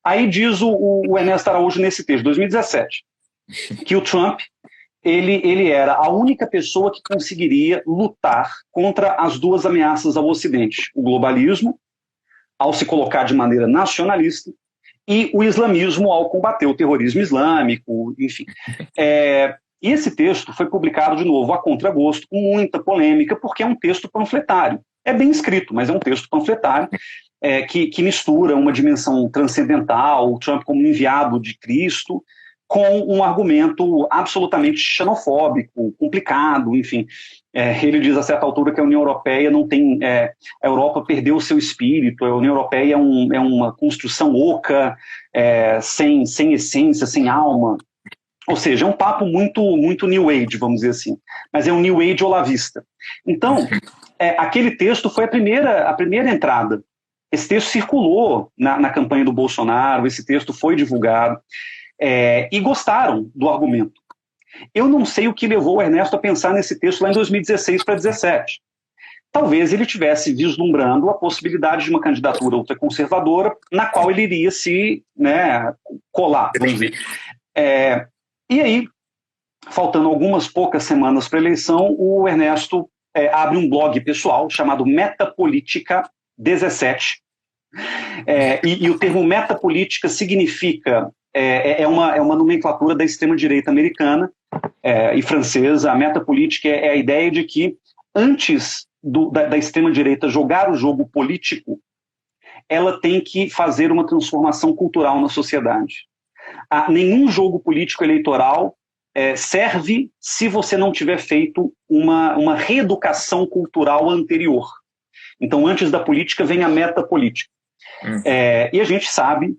Aí diz o Ernesto Araújo nesse texto, 2017, que o Trump ele era a única pessoa que conseguiria lutar contra as 2 ameaças ao Ocidente, o globalismo, ao se colocar de maneira nacionalista, e o islamismo ao combater o terrorismo islâmico, enfim. E esse texto foi publicado de novo a contragosto, com muita polêmica, porque é um texto panfletário. É bem escrito, mas é um texto panfletário que mistura uma dimensão transcendental, o Trump como enviado de Cristo, com um argumento absolutamente xenofóbico, complicado, enfim. Ele diz a certa altura que a União Europeia não tem... a Europa perdeu o seu espírito, a União Europeia é uma construção oca, sem essência, sem alma. Ou seja, é um papo muito New Age, vamos dizer assim. Mas é um New Age olavista. Então, aquele texto foi a primeira entrada. Esse texto circulou na campanha do Bolsonaro, esse texto foi divulgado, e gostaram do argumento. Eu não sei o que levou o Ernesto a pensar nesse texto lá em 2016 para 2017. Talvez ele estivesse vislumbrando a possibilidade de uma candidatura ultraconservadora na qual ele iria se colar, vamos dizer. E aí, faltando algumas poucas semanas para a eleição, o Ernesto abre um blog pessoal chamado Metapolítica 17. E o termo metapolítica significa... É uma nomenclatura da extrema-direita americana e francesa. A metapolítica é a ideia de que, antes da extrema-direita jogar o jogo político, ela tem que fazer uma transformação cultural na sociedade. Nenhum jogo político eleitoral serve se você não tiver feito uma reeducação cultural anterior. Então, antes da política, vem a metapolítica. E a gente sabe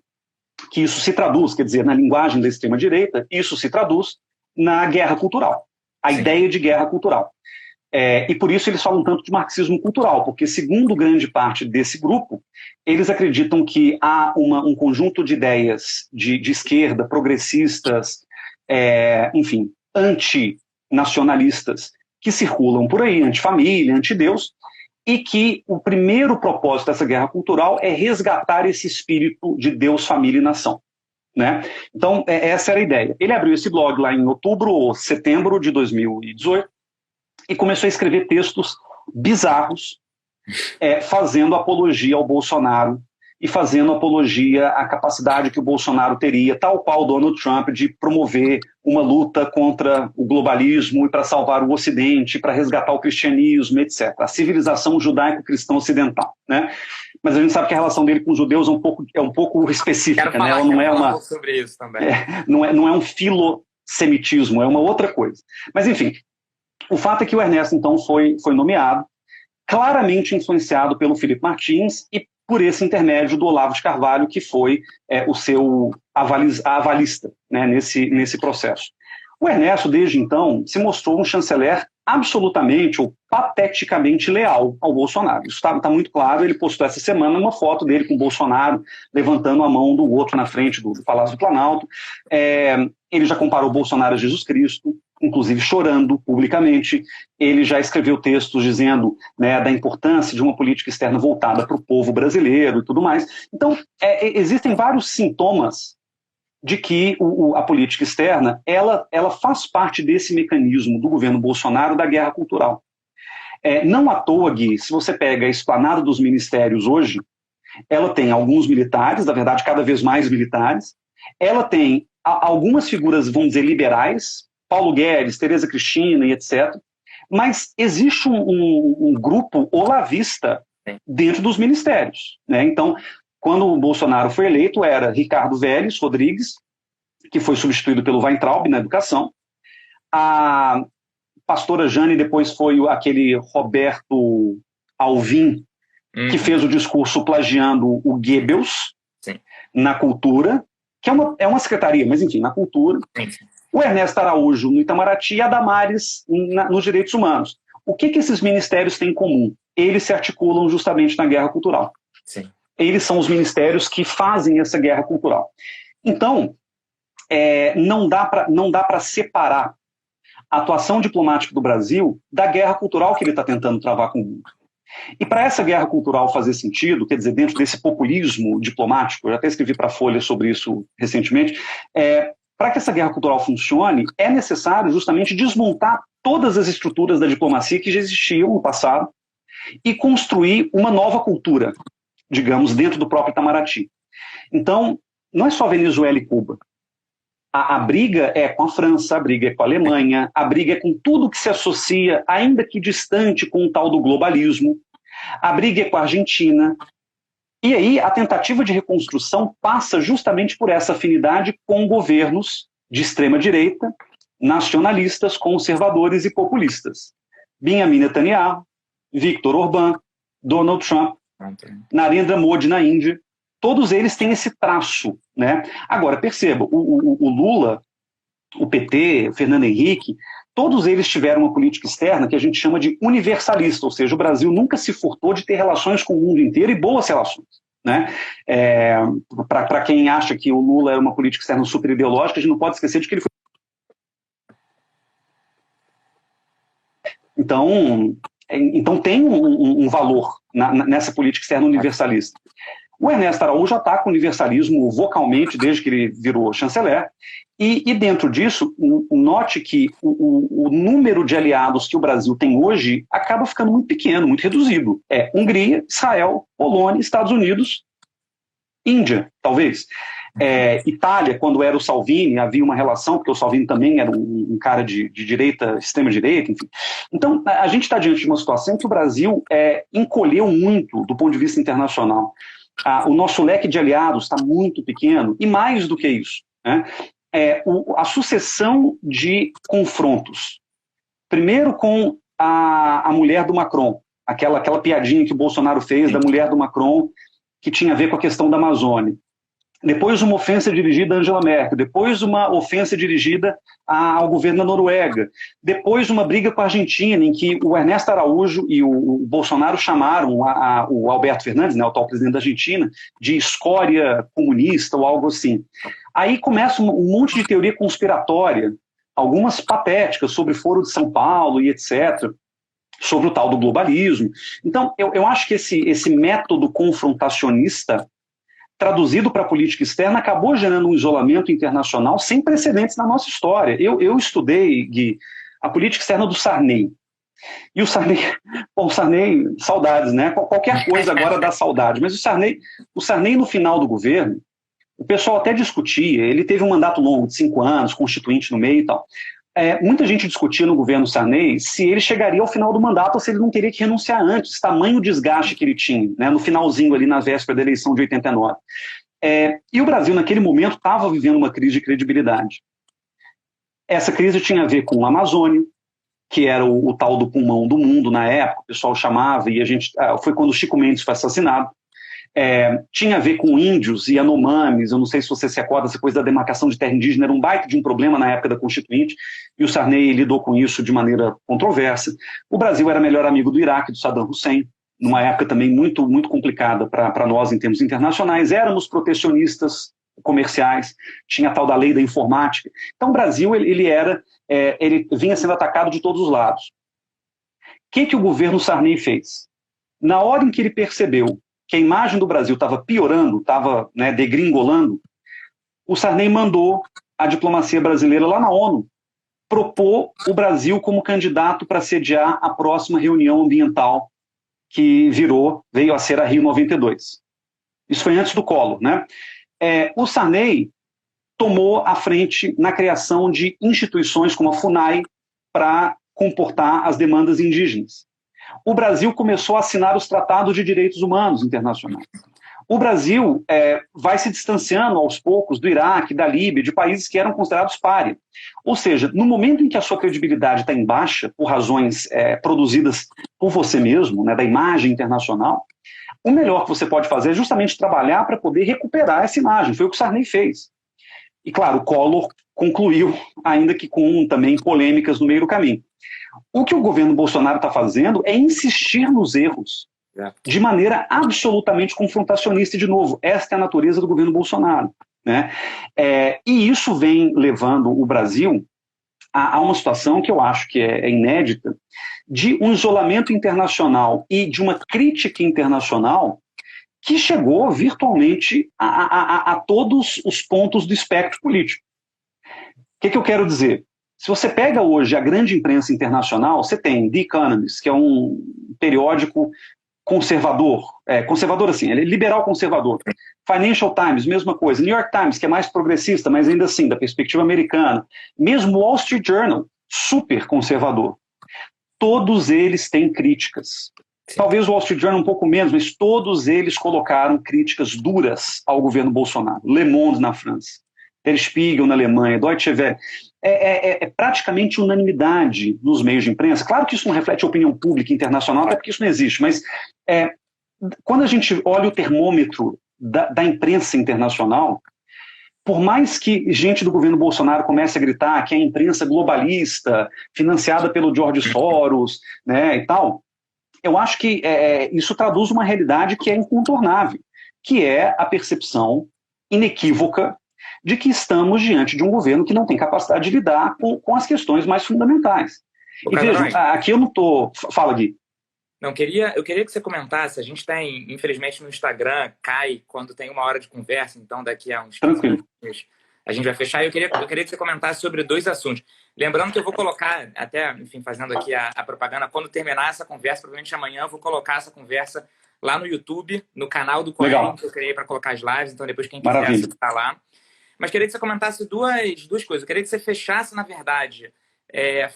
que isso se traduz, quer dizer, na linguagem da extrema-direita, isso se traduz na guerra cultural, a ideia de guerra cultural. E por isso eles falam tanto de marxismo cultural, porque, segundo grande parte desse grupo, eles acreditam que há um conjunto de ideias de esquerda, progressistas, enfim, antinacionalistas, que circulam por aí, antifamília, antideus, e que o primeiro propósito dessa guerra cultural é resgatar esse espírito de Deus, família e nação. Né? Então, essa era a ideia. Ele abriu esse blog lá em outubro ou setembro de 2018 e começou a escrever textos bizarros, fazendo apologia ao Bolsonaro e fazendo apologia à capacidade que o Bolsonaro teria, tal qual Donald Trump, de promover uma luta contra o globalismo e para salvar o Ocidente, para resgatar o cristianismo, etc. A civilização judaico-cristã ocidental. Né? Mas a gente sabe que a relação dele com os judeus é um pouco específica. Né? Ela não é uma sobre isso também. Não é um filosemitismo, é uma outra coisa. Mas, enfim, o fato é que o Ernesto, então, foi nomeado, claramente influenciado pelo Felipe Martins e por esse intermédio do Olavo de Carvalho, que foi o seu avalista, né, nesse processo. O Ernesto, desde então, se mostrou um chanceler absolutamente ou pateticamente leal ao Bolsonaro. Isso está muito claro. Ele postou essa semana uma foto dele com o Bolsonaro levantando a mão do outro na frente do Palácio do Planalto. Ele já comparou Bolsonaro a Jesus Cristo, inclusive chorando publicamente. Ele já escreveu textos dizendo, né, da importância de uma política externa voltada para o povo brasileiro e tudo mais. Então, existem vários sintomas de que a política externa ela faz parte desse mecanismo do governo Bolsonaro da guerra cultural. Não à toa, Gui, se você pega a esplanada dos ministérios hoje, ela tem alguns militares, na verdade cada vez mais militares, ela tem algumas figuras, vamos dizer, liberais, Paulo Guedes, Tereza Cristina e etc., mas existe um grupo olavista dentro dos ministérios. Né? Então, quando o Bolsonaro foi eleito, era Ricardo Vélez Rodrigues, que foi substituído pelo Weintraub na educação. A pastora Jane depois foi aquele Roberto Alvim, que fez o discurso plagiando o Goebbels. Sim. Na cultura, que é uma secretaria, mas enfim, na cultura. Sim. O Ernesto Araújo no Itamaraty e a Damares nos direitos humanos. O que esses ministérios têm em comum? Eles se articulam justamente na guerra cultural. Sim. Eles são os ministérios que fazem essa guerra cultural. Então, não dá para separar a atuação diplomática do Brasil da guerra cultural que ele está tentando travar com o mundo. E para essa guerra cultural fazer sentido, quer dizer, dentro desse populismo diplomático, eu até escrevi para a Folha sobre isso recentemente, para que essa guerra cultural funcione, é necessário justamente desmontar todas as estruturas da diplomacia que já existiam no passado e construir uma nova cultura, digamos, dentro do próprio Itamaraty. Então, não é só Venezuela e Cuba. A briga é com a França, a briga é com a Alemanha, a briga é com tudo que se associa, ainda que distante, com o tal do globalismo. A briga é com a Argentina. E aí a tentativa de reconstrução passa justamente por essa afinidade com governos de extrema-direita, nacionalistas, conservadores e populistas. Benjamin Netanyahu, Viktor Orbán, Donald Trump, Narendra Modi na Índia, todos eles têm esse traço, né? Agora, perceba, o Lula, o PT, Fernando Henrique, todos eles tiveram uma política externa que a gente chama de universalista, ou seja, o Brasil nunca se furtou de ter relações com o mundo inteiro e boas relações, né? Para quem acha que o Lula era uma política externa super ideológica, a gente não pode esquecer de que ele foi... Então tem um valor nessa política externa universalista. O Ernesto Araújo ataca o universalismo vocalmente desde que ele virou chanceler, e dentro disso, note que o número de aliados que o Brasil tem hoje acaba ficando muito pequeno, muito reduzido. É Hungria, Israel, Polônia, Estados Unidos, Índia, talvez. Itália, quando era o Salvini, havia uma relação, porque o Salvini também era um cara de direita, extrema-direita, enfim. Então, a gente está diante de uma situação que o Brasil encolheu muito do ponto de vista internacional. O nosso leque de aliados está muito pequeno, e mais do que isso, né? A sucessão de confrontos. Primeiro com a mulher do Macron, aquela piadinha que o Bolsonaro fez da mulher do Macron, que tinha a ver com a questão da Amazônia. Depois uma ofensa dirigida a Angela Merkel, depois uma ofensa dirigida ao governo da Noruega, depois uma briga com a Argentina, em que o Ernesto Araújo e o Bolsonaro chamaram o Alberto Fernandes, né, o atual presidente da Argentina, de escória comunista ou algo assim. Aí começa um monte de teoria conspiratória, algumas patéticas sobre Foro de São Paulo e etc., sobre o tal do globalismo. Então, eu acho que esse método confrontacionista traduzido para a política externa, acabou gerando um isolamento internacional sem precedentes na nossa história. Eu estudei, Gui, a política externa do Sarney. E o Sarney, saudades, né? Qualquer coisa agora dá saudade. Mas o Sarney, no final do governo, o pessoal até discutia, ele teve um mandato longo, de 5 anos, constituinte no meio e tal. Muita gente discutia no governo Sarney se ele chegaria ao final do mandato ou se ele não teria que renunciar antes, tamanho desgaste que ele tinha, né, no finalzinho ali na véspera da eleição de 89. E o Brasil, naquele momento, estava vivendo uma crise de credibilidade. Essa crise tinha a ver com a Amazônia, que era o tal do pulmão do mundo na época, o pessoal chamava, e foi quando o Chico Mendes foi assassinado. Tinha a ver com índios e anomames, eu não sei se você se recorda, depois da demarcação de terra indígena, era um baita de um problema na época da Constituinte, e o Sarney lidou com isso de maneira controversa. O Brasil era melhor amigo do Iraque, do Saddam Hussein, numa época também muito, muito complicada para nós em termos internacionais. Éramos protecionistas comerciais, tinha a tal da lei da informática. Então o Brasil ele vinha sendo atacado de todos os lados. O que o governo Sarney fez? Na hora em que ele percebeu que a imagem do Brasil estava piorando, estava, né, degringolando, o Sarney mandou a diplomacia brasileira lá na ONU propor o Brasil como candidato para sediar a próxima reunião ambiental que veio a ser a Rio 92. Isso foi antes do Collor, né? O Sarney tomou a frente na criação de instituições como a FUNAI para comportar as demandas indígenas. O Brasil começou a assinar os tratados de direitos humanos internacionais. O Brasil vai se distanciando aos poucos do Iraque, da Líbia, de países que eram considerados pária. Ou seja, no momento em que a sua credibilidade está em baixa, por razões produzidas por você mesmo, né, da imagem internacional, o melhor que você pode fazer é justamente trabalhar para poder recuperar essa imagem. Foi o que o Sarney fez. E, claro, o Collor concluiu, ainda que com também polêmicas no meio do caminho. O que o governo Bolsonaro está fazendo é insistir nos erros de maneira absolutamente confrontacionista. E, de novo, esta é a natureza do governo Bolsonaro, né? E isso vem levando o Brasil a uma situação que eu acho que é inédita, de um isolamento internacional e de uma crítica internacional que chegou virtualmente a todos os pontos do espectro político. O que eu quero dizer? Se você pega hoje a grande imprensa internacional, você tem The Economist, que é um periódico conservador, conservador assim, ele é liberal conservador. Financial Times, mesma coisa. New York Times, que é mais progressista, mas ainda assim, da perspectiva americana. Mesmo Wall Street Journal, super conservador. Todos eles têm críticas. Talvez o Wall Street Journal um pouco menos, mas todos eles colocaram críticas duras ao governo Bolsonaro. Le Monde na França, Der Spiegel na Alemanha, Deutsche Welle, é praticamente unanimidade nos meios de imprensa. Claro que isso não reflete a opinião pública internacional, até porque isso não existe, mas quando a gente olha o termômetro da imprensa internacional, por mais que gente do governo Bolsonaro comece a gritar que é a imprensa globalista, financiada pelo George Soros, né, e tal, eu acho que isso traduz uma realidade que é incontornável, que é a percepção inequívoca de que estamos diante de um governo que não tem capacidade de lidar com as questões mais fundamentais. E vejam, aqui eu não estou... Fala, Gui. Não, eu queria que você comentasse, a gente tem, infelizmente, no Instagram, cai quando tem 1 hora de conversa, então daqui a uns 15 minutos a gente vai fechar. Eu queria que você comentasse sobre 2 assuntos. Lembrando que eu vou colocar, até, enfim, fazendo aqui a propaganda, quando terminar essa conversa, provavelmente amanhã, eu vou colocar essa conversa lá no YouTube, no canal do Cohen, que eu criei para colocar as lives, então depois quem quiser está lá. Mas queria que você comentasse duas coisas. Eu queria que você fechasse, na verdade,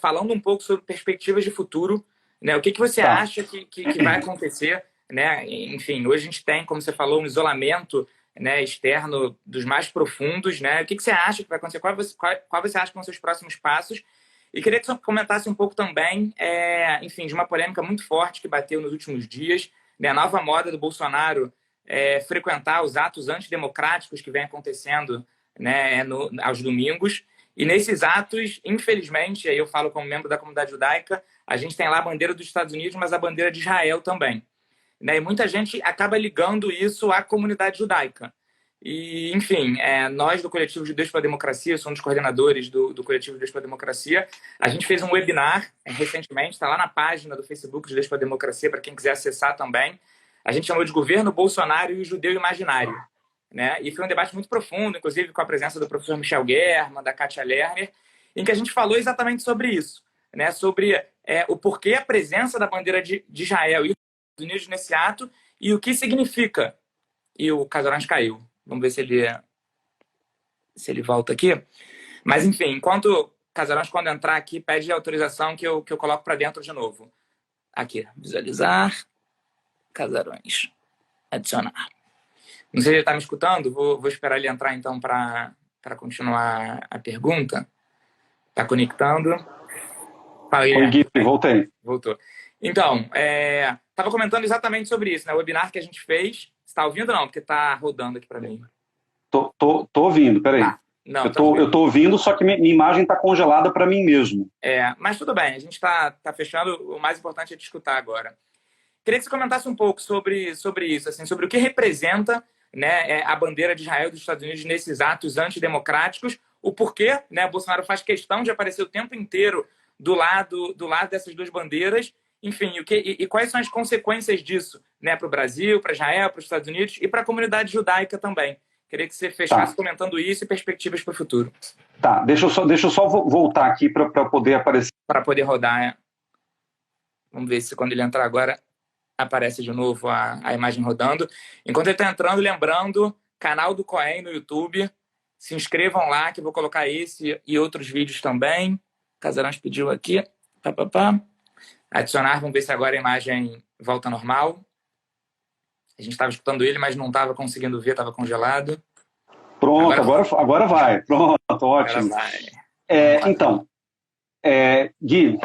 falando um pouco sobre perspectivas de futuro, né? O que você acha que vai acontecer? Né? Enfim, hoje a gente tem, como você falou, um isolamento, né, externo dos mais profundos. Né? O que você acha que vai acontecer? Qual você acha que vão ser os próximos passos? E queria que você comentasse um pouco também, enfim, de uma polêmica muito forte que bateu nos últimos dias, né? A nova moda do Bolsonaro frequentar os atos antidemocráticos que vem acontecendo, né, aos domingos. E nesses atos, infelizmente, aí eu falo como membro da comunidade judaica, a gente tem lá a bandeira dos Estados Unidos, mas a bandeira de Israel também. Né? E muita gente acaba ligando isso à comunidade judaica. E, enfim, nós do Coletivo Judeus pela Democracia, somos dos coordenadores do Coletivo Judeus pela Democracia, a gente fez um webinar recentemente, está lá na página do Facebook Judeus pela Democracia, para quem quiser acessar também. A gente chamou de Governo Bolsonaro e o Judeu Imaginário. Né? E foi um debate muito profundo, inclusive com a presença do professor Michel German, da Kátia Lerner, em que a gente falou exatamente sobre isso, né? Sobre o porquê a presença da bandeira de Israel e dos Estados Unidos nesse ato e o que significa. E o Casarões caiu. Vamos ver se ele volta aqui. Mas, enfim, enquanto o Casarões, quando entrar aqui, pede autorização que eu coloco para dentro de novo. Aqui, visualizar, Casarões, adicionar. Não sei se ele está me escutando, vou esperar ele entrar, então, para continuar a pergunta. Está conectando. Oi, Gui, voltei. Voltou. Então, estava comentando exatamente sobre isso, né? O webinar que a gente fez. Você está ouvindo ou não? Porque está rodando aqui para mim. Tô ouvindo, peraí. Não, eu tô ouvindo, só que minha imagem está congelada para mim mesmo. Mas tudo bem, a gente está fechando. O mais importante é te escutar agora. Queria que você comentasse um pouco sobre isso, assim, sobre o que representa, né, a bandeira de Israel e dos Estados Unidos nesses atos antidemocráticos, o porquê, né, o Bolsonaro faz questão de aparecer o tempo inteiro do lado dessas 2 bandeiras, enfim, e quais são as consequências disso, né, para o Brasil, para Israel, para os Estados Unidos e para a comunidade judaica também. Queria que você fechasse comentando isso e perspectivas para o futuro. Tá, deixa eu só voltar aqui para poder aparecer. Para poder rodar, Vamos ver se quando ele entrar agora aparece de novo a imagem rodando. Enquanto ele está entrando, lembrando, canal do Cohen no YouTube. Se inscrevam lá, que eu vou colocar esse e outros vídeos também. Casarões pediu aqui. Adicionar, vamos ver se agora a imagem volta normal. A gente estava escutando ele, mas não estava conseguindo ver, estava congelado. Pronto, agora vai. Pronto, ótimo. Agora vai. Então, Gui,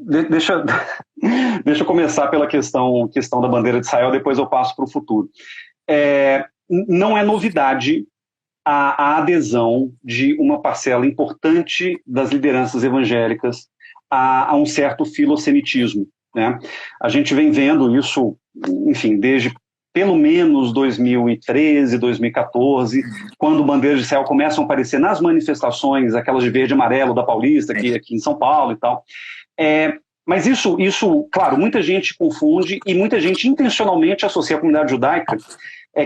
deixa eu começar pela questão da bandeira de Israel, depois eu passo para o futuro. Não é novidade a adesão de uma parcela importante das lideranças evangélicas a um certo filosemitismo, né? A gente vem vendo isso, enfim, desde pelo menos 2013, 2014, quando bandeiras de Israel começam a aparecer nas manifestações, aquelas de verde e amarelo da Paulista, aqui em São Paulo e tal. Mas isso, claro, muita gente confunde e muita gente intencionalmente associa a comunidade judaica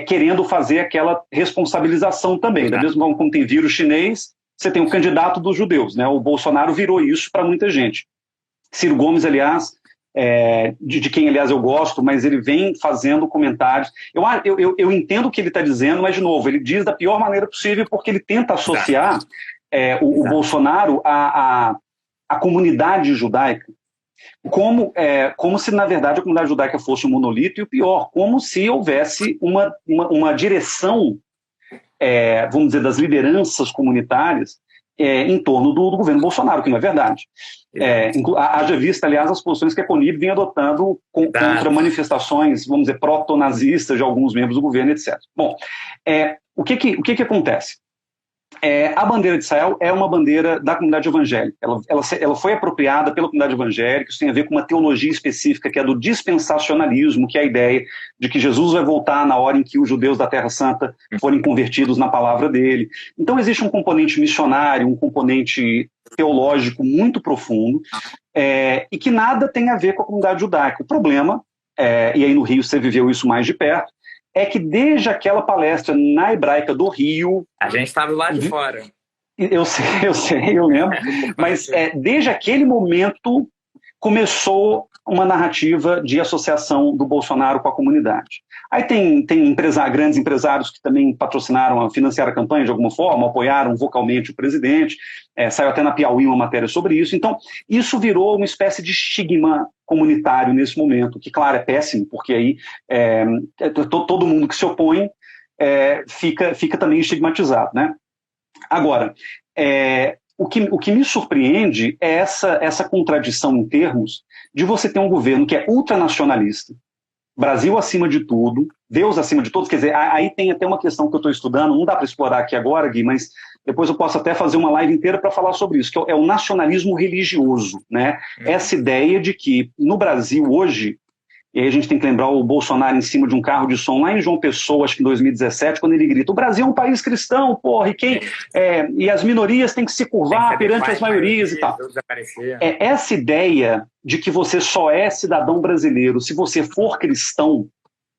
querendo fazer aquela responsabilização também. Da mesma forma como tem vírus chinês, você tem o candidato dos judeus, né? O Bolsonaro virou isso para muita gente. Ciro Gomes, aliás, de quem, aliás, eu gosto, mas ele vem fazendo comentários. Eu entendo o que ele está dizendo, mas, de novo, ele diz da pior maneira possível porque ele tenta associar o Bolsonaro à comunidade judaica como se, na verdade, a comunidade judaica fosse um monolito, e o pior, como se houvesse uma direção vamos dizer, das lideranças comunitárias em torno do governo Bolsonaro, que não é verdade. Haja vista, aliás, as posições que a Conib vinha adotando contra manifestações, vamos dizer, proto-nazistas de alguns membros do governo, etc. Bom, o que acontece? A bandeira de Israel é uma bandeira da comunidade evangélica. Ela foi apropriada pela comunidade evangélica. Isso tem a ver com uma teologia específica, que é do dispensacionalismo, que é a ideia de que Jesus vai voltar na hora em que os judeus da Terra Santa forem convertidos na palavra dele. Então existe um componente missionário, um componente teológico muito profundo, e que nada tem a ver com a comunidade judaica. O problema, e aí no Rio você viveu isso mais de perto, é que desde aquela palestra na Hebraica do Rio... A gente estava lá de fora. Eu sei, eu lembro. Mas desde aquele momento começou uma narrativa de associação do Bolsonaro com a comunidade. Aí tem grandes empresários que também patrocinaram, financiaram a campanha de alguma forma, apoiaram vocalmente o presidente, saiu até na Piauí uma matéria sobre isso. Então, isso virou uma espécie de estigma comunitário nesse momento, que, claro, é péssimo, porque aí todo mundo que se opõe fica também estigmatizado, né? Agora, o que me surpreende é essa contradição em termos de você ter um governo que é ultranacionalista, Brasil acima de tudo, Deus acima de todos. Quer dizer, aí tem até uma questão que eu estou estudando, não dá para explorar aqui agora, Gui, mas depois eu posso até fazer uma live inteira para falar sobre isso, que é o nacionalismo religioso, né? Essa ideia de que no Brasil hoje, e aí a gente tem que lembrar o Bolsonaro em cima de um carro de som lá em João Pessoa, acho que em 2017, quando ele grita: o Brasil é um país cristão, porra, e as minorias têm que se curvar perante as maiorias e tal. Essa ideia de que você só é cidadão brasileiro se você for cristão,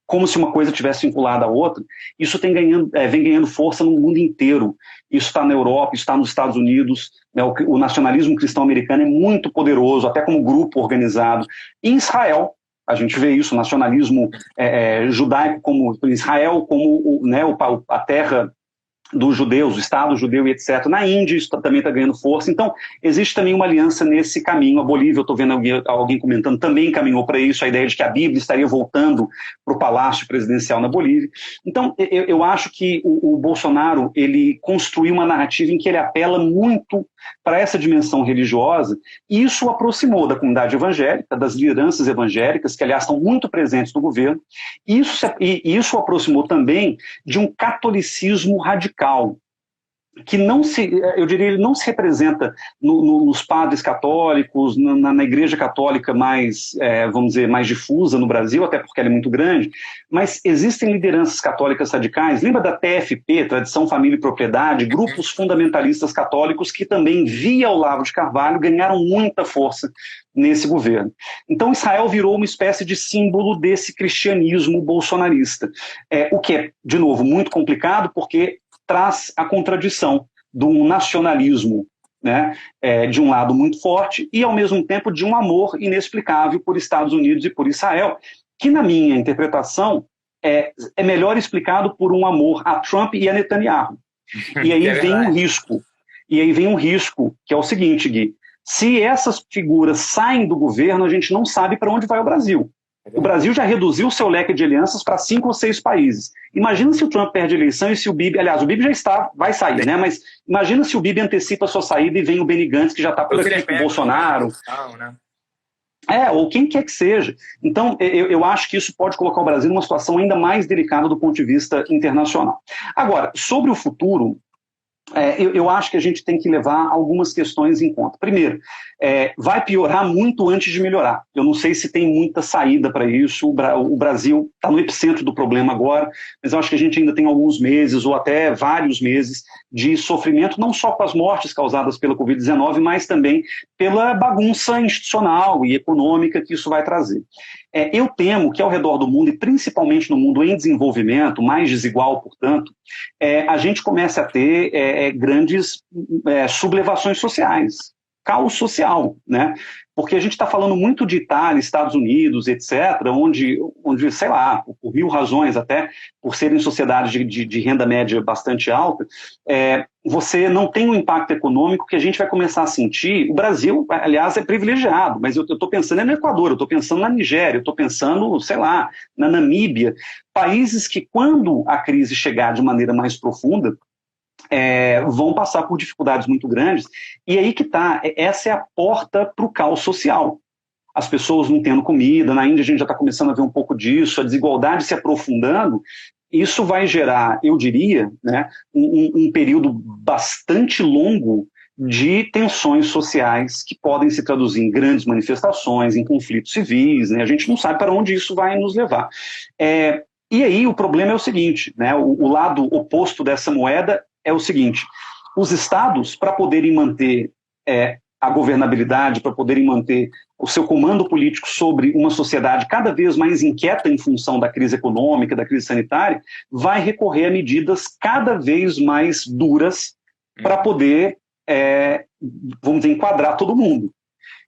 como se uma coisa tivesse vinculada à outra, isso vem ganhando força no mundo inteiro. Isso está na Europa, isso está nos Estados Unidos, né? O nacionalismo cristão americano é muito poderoso, até como grupo organizado. Em Israel, a gente vê isso, o nacionalismo judaico, como Israel, como a terra dos judeus, o Estado judeu e etc. Na Índia isso também está ganhando força. Então, existe também uma aliança nesse caminho. A Bolívia, eu estou vendo alguém comentando, também caminhou para isso, a ideia de que a Bíblia estaria voltando para o palácio presidencial na Bolívia. Então, eu acho que o Bolsonaro, ele construiu uma narrativa em que ele apela muito para essa dimensão religiosa, e isso o aproximou da comunidade evangélica, das lideranças evangélicas, que aliás estão muito presentes no governo, e isso o aproximou também de um catolicismo radical, que eu diria, ele não se representa nos padres católicos, na igreja católica mais, vamos dizer, mais difusa no Brasil, até porque ela é muito grande, mas existem lideranças católicas radicais. Lembra da TFP, Tradição, Família e Propriedade, grupos fundamentalistas católicos que também, via Olavo de Carvalho, ganharam muita força nesse governo. Então Israel virou uma espécie de símbolo desse cristianismo bolsonarista, o que é, de novo, muito complicado, porque traz a contradição de um nacionalismo, né, de um lado muito forte, e ao mesmo tempo de um amor inexplicável por Estados Unidos e por Israel, que na minha interpretação é melhor explicado por um amor a Trump e a Netanyahu. E aí vem um risco, que é o seguinte, Gui: se essas figuras saem do governo, a gente não sabe para onde vai o Brasil. O Brasil já reduziu seu leque de alianças para 5 ou 6 países. Imagina se o Trump perde a eleição e se o Bibi... Aliás, o Bibi vai sair, né? Mas imagina se o Bibi antecipa a sua saída e vem o Benny Gantz, que já está por aqui com o Bolsonaro. Ou quem quer que seja. Então, eu acho que isso pode colocar o Brasil numa situação ainda mais delicada do ponto de vista internacional. Agora, sobre o futuro, eu acho que a gente tem que levar algumas questões em conta. Primeiro, vai piorar muito antes de melhorar. Eu não sei se tem muita saída para isso. O Brasil está no epicentro do problema agora, mas eu acho que a gente ainda tem alguns meses ou até vários meses de sofrimento, não só com as mortes causadas pela Covid-19, mas também pela bagunça institucional e econômica que isso vai trazer. Eu temo que ao redor do mundo, e principalmente no mundo em desenvolvimento, mais desigual, portanto, a gente comece a ter grandes sublevações sociais. caos social, né? Porque a gente está falando muito de Itália, Estados Unidos, etc., onde sei lá, por mil razões até, por serem sociedades de renda média bastante alta, você não tem um impacto econômico que a gente vai começar a sentir. O Brasil, aliás, é privilegiado, mas eu estou pensando no Equador, eu estou pensando na Nigéria, eu estou pensando, sei lá, na Namíbia, países que, quando a crise chegar de maneira mais profunda, vão passar por dificuldades muito grandes, e aí que está, essa é a porta para o caos social. As pessoas não tendo comida, na Índia a gente já está começando a ver um pouco disso, a desigualdade se aprofundando, isso vai gerar, eu diria, né, um período bastante longo de tensões sociais que podem se traduzir em grandes manifestações, em conflitos civis, né, a gente não sabe para onde isso vai nos levar. E aí o problema é o seguinte, né, o lado oposto dessa moeda é o seguinte: os estados, para poderem manter a governabilidade, para poderem manter o seu comando político sobre uma sociedade cada vez mais inquieta em função da crise econômica, da crise sanitária, vai recorrer a medidas cada vez mais duras para poder, vamos dizer, enquadrar todo mundo.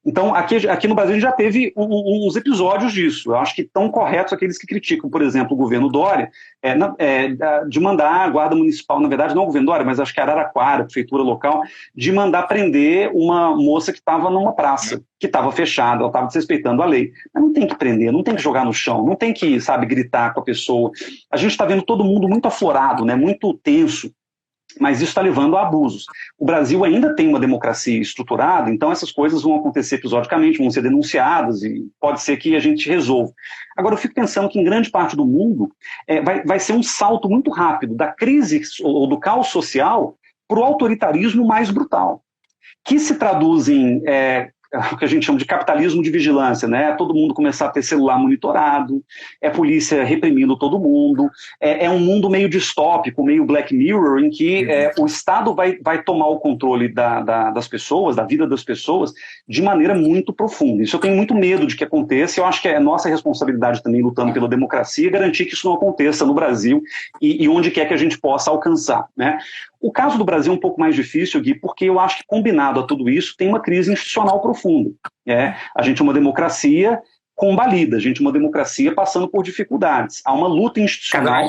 Então, aqui no Brasil, a gente já teve uns episódios disso. Eu acho que estão corretos aqueles que criticam, por exemplo, o governo Dória, de mandar a Guarda Municipal, na verdade, não o governo Dória, mas acho que Araraquara, a prefeitura local, de mandar prender uma moça que estava numa praça, que estava fechada, ela estava desrespeitando a lei. Mas não tem que prender, não tem que jogar no chão, não tem que, sabe, gritar com a pessoa. A gente está vendo todo mundo muito aflorado, né, muito tenso, mas isso está levando a abusos. O Brasil ainda tem uma democracia estruturada, então essas coisas vão acontecer episodicamente, vão ser denunciadas e pode ser que a gente resolva. Agora, eu fico pensando que em grande parte do mundo vai ser um salto muito rápido da crise ou do caos social para o autoritarismo mais brutal, que se traduz em o que a gente chama de capitalismo de vigilância, né? Todo mundo começar a ter celular monitorado, polícia reprimindo todo mundo, é um mundo meio distópico, meio Black Mirror, em que o Estado vai tomar o controle das pessoas, da vida das pessoas, de maneira muito profunda. Isso eu tenho muito medo de que aconteça, eu acho que é nossa responsabilidade também, lutando pela democracia, garantir que isso não aconteça no Brasil e onde quer que a gente possa alcançar, né? O caso do Brasil é um pouco mais difícil, Gui, porque eu acho que, combinado a tudo isso, tem uma crise institucional profunda. A gente é uma democracia combalida, a gente é uma democracia passando por dificuldades. Há uma luta institucional...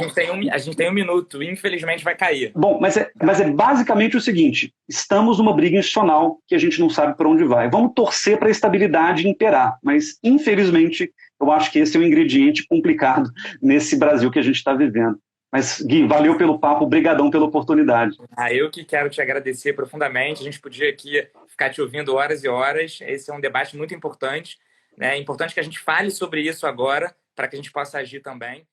A gente tem um minuto, infelizmente vai cair. Bom, mas é basicamente o seguinte: estamos numa briga institucional que a gente não sabe para onde vai. Vamos torcer para a estabilidade imperar, mas, infelizmente, eu acho que esse é um ingrediente complicado nesse Brasil que a gente está vivendo. Mas, Gui, valeu pelo papo, brigadão pela oportunidade. Eu que quero te agradecer profundamente. A gente podia aqui ficar te ouvindo horas e horas. Esse é um debate muito importante, né? É importante que a gente fale sobre isso agora, para que a gente possa agir também.